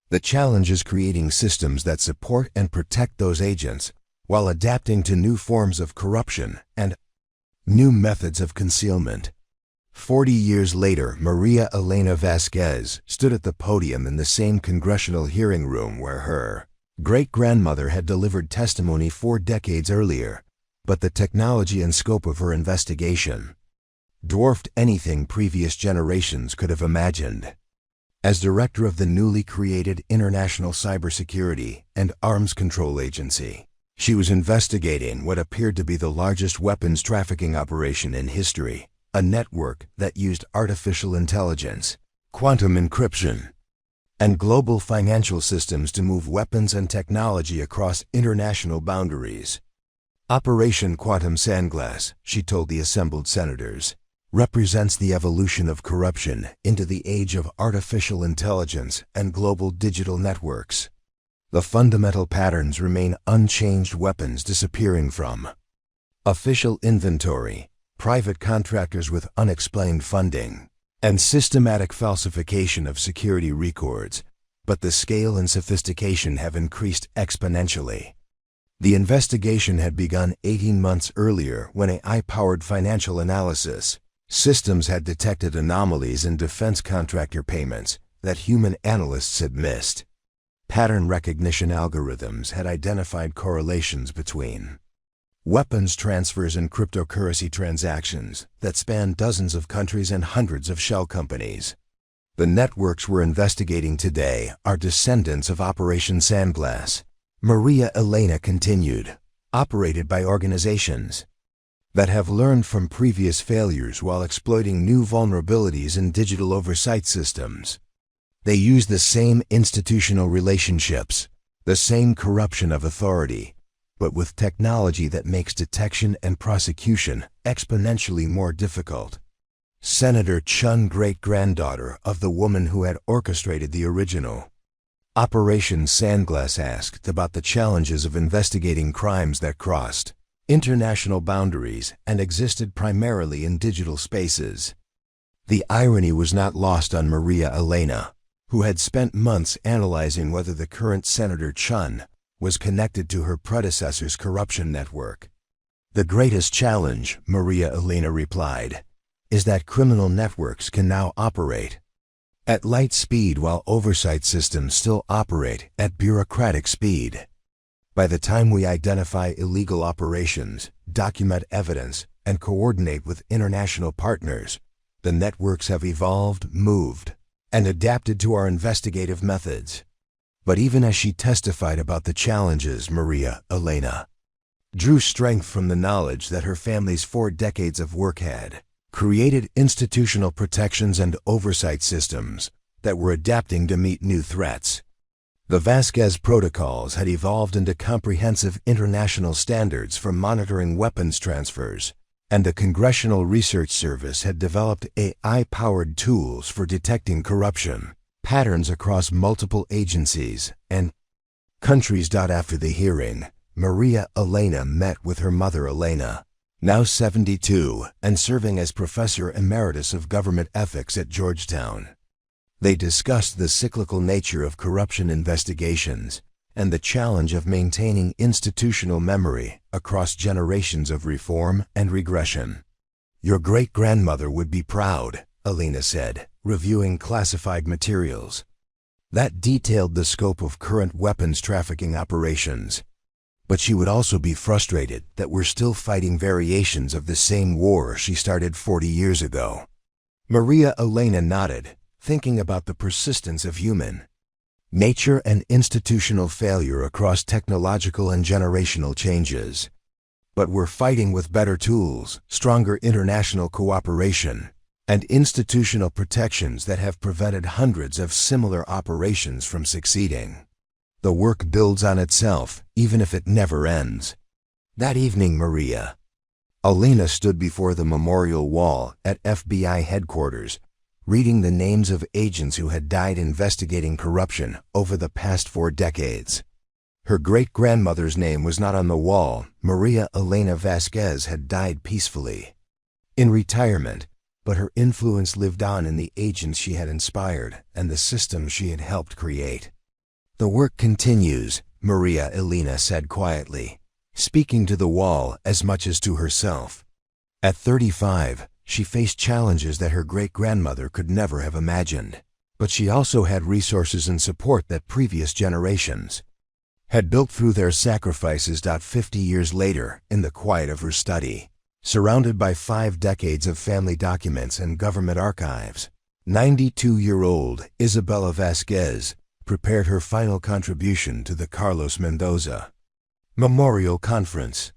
The challenge is creating systems that support and protect those agents while adapting to new forms of corruption and new methods of concealment. 40 years later, Maria Elena Vasquez stood at the podium in the same congressional hearing room where her great-grandmother had delivered testimony 4 decades earlier, but the technology and scope of her investigation dwarfed anything previous generations could have imagined. As director of the newly created International Cybersecurity and Arms Control Agency, she was investigating what appeared to be the largest weapons trafficking operation in history, a network that used artificial intelligence, quantum encryption, and global financial systems to move weapons and technology across international boundaries. Operation Quantum Sandglass, she told the assembled senators, represents the evolution of corruption into the age of artificial intelligence and global digital networks. The fundamental patterns remain unchanged: weapons disappearing from official inventory, private contractors with unexplained funding, and systematic falsification of security records, but the scale and sophistication have increased exponentially. The investigation had begun 18 months earlier when AI-powered financial analysis systems had detected anomalies in defense contractor payments that human analysts had missed. Pattern recognition algorithms had identified correlations between weapons transfers and cryptocurrency transactions that spanned dozens of countries and hundreds of shell companies. The networks we're investigating today are descendants of Operation Sandglass, Maria Elena continued, operated by organizations that have learned from previous failures while exploiting new vulnerabilities in digital oversight systems. They use the same institutional relationships, the same corruption of authority, but with technology that makes detection and prosecution exponentially more difficult. Senator Chun, great-granddaughter of the woman who had orchestrated the original Operation Sandglass, asked about the challenges of investigating crimes that crossed international boundaries and existed primarily in digital spaces. The irony was not lost on Maria Elena, who had spent months analyzing whether the current Senator Chun was connected to her predecessor's corruption network. "The greatest challenge," Maria Elena replied, "is that criminal networks can now operate at light speed while oversight systems still operate at bureaucratic speed. By the time we identify illegal operations, document evidence, and coordinate with international partners, the networks have evolved, moved, and adapted to our investigative methods." But even as she testified about the challenges, Maria Elena drew strength from the knowledge that her family's 4 decades of work had created institutional protections and oversight systems that were adapting to meet new threats. The Vasquez protocols had evolved into comprehensive international standards for monitoring weapons transfers, and the Congressional Research Service had developed AI-powered tools for detecting corruption patterns across multiple agencies and countries. After the hearing, Maria Elena met with her mother Elena, now 72 and serving as Professor Emeritus of Government Ethics at Georgetown. They discussed the cyclical nature of corruption investigations and the challenge of maintaining institutional memory across generations of reform and regression. "Your great-grandmother would be proud," Elena said, reviewing classified materials that detailed the scope of current weapons trafficking operations. "But she would also be frustrated that we're still fighting variations of the same war she started 40 years ago." Maria Elena nodded, thinking about the persistence of human nature and institutional failure across technological and generational changes. "But we're fighting with better tools, stronger international cooperation, and institutional protections that have prevented hundreds of similar operations from succeeding. The work builds on itself, even if it never ends." That evening, Maria Elena stood before the memorial wall at FBI headquarters, reading the names of agents who had died investigating corruption over the past 4 decades. Her great-grandmother's name was not on the wall. Maria Elena Vasquez had died peacefully, in retirement, but her influence lived on in the agents she had inspired and the systems she had helped create. "The work continues," Maria Elena said quietly, speaking to the wall as much as to herself. At 35, she faced challenges that her great-grandmother could never have imagined, but she also had resources and support that previous generations had built through their sacrifices. 50 years later, in the quiet of her study, surrounded by 5 decades of family documents and government archives, 92-year-old Isabella Vasquez prepared her final contribution to the Carlos Mendoza Memorial Conference.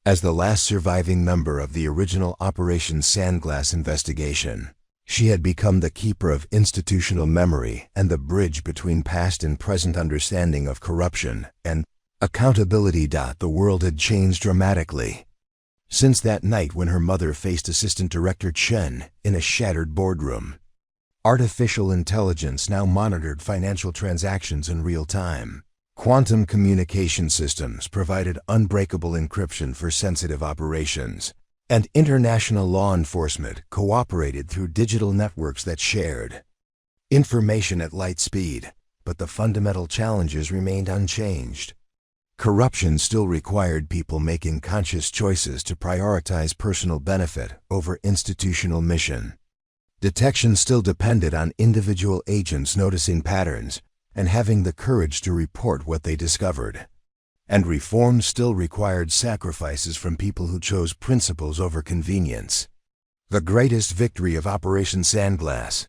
As the last surviving member of the original Operation Sandglass investigation, she had become the keeper of institutional memory and the bridge between past and present understanding of corruption and accountability. The world had changed dramatically since that night when her mother faced Assistant Director Chen in a shattered boardroom. Artificial intelligence now monitored financial transactions in real time. Quantum communication systems provided unbreakable encryption for sensitive operations, and international law enforcement cooperated through digital networks that shared information at light speed. But the fundamental challenges remained unchanged. Corruption still required people making conscious choices to prioritize personal benefit over institutional mission. Detection still depended on individual agents noticing patterns and having the courage to report what they discovered. And reform still required sacrifices from people who chose principles over convenience. The greatest victory of Operation Sandglass,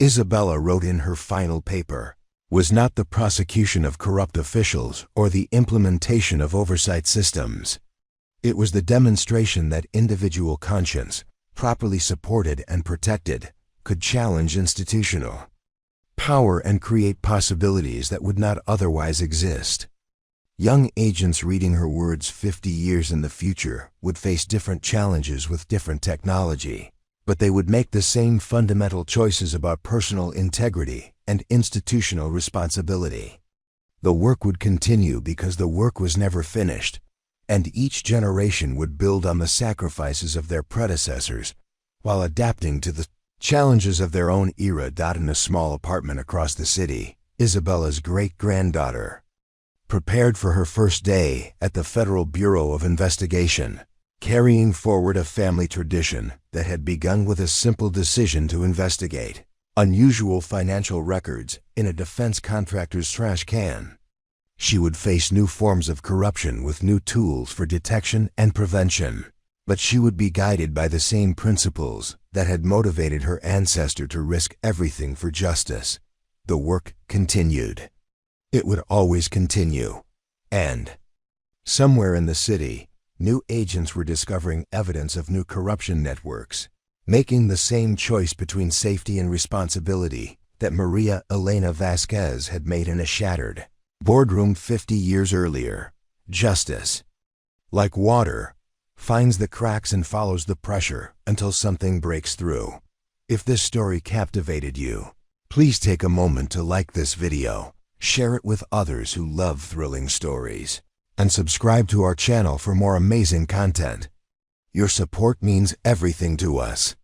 Isabella wrote in her final paper, was not the prosecution of corrupt officials or the implementation of oversight systems. It was the demonstration that individual conscience, properly supported and protected, could challenge institutional power and create possibilities that would not otherwise exist. Young agents reading her words 50 years in the future would face different challenges with different technology, but they would make the same fundamental choices about personal integrity and institutional responsibility. The work would continue because the work was never finished, and each generation would build on the sacrifices of their predecessors while adapting to the challenges of their own era. In a small apartment across the city, Isabella's great-granddaughter prepared for her first day at the Federal Bureau of Investigation, carrying forward a family tradition that had begun with a simple decision to investigate unusual financial records in a defense contractor's trash can. She would face new forms of corruption with new tools for detection and prevention, but she would be guided by the same principles that had motivated her ancestor to risk everything for justice. The work continued. It would always continue. And somewhere in the city, new agents were discovering evidence of new corruption networks, making the same choice between safety and responsibility that Maria Elena Vasquez had made in a shattered boardroom 50 years earlier. Justice, like water, finds the cracks and follows the pressure until something breaks through. If this story captivated you, please take a moment to like this video, share it with others who love thrilling stories, and subscribe to our channel for more amazing content. Your support means everything to us.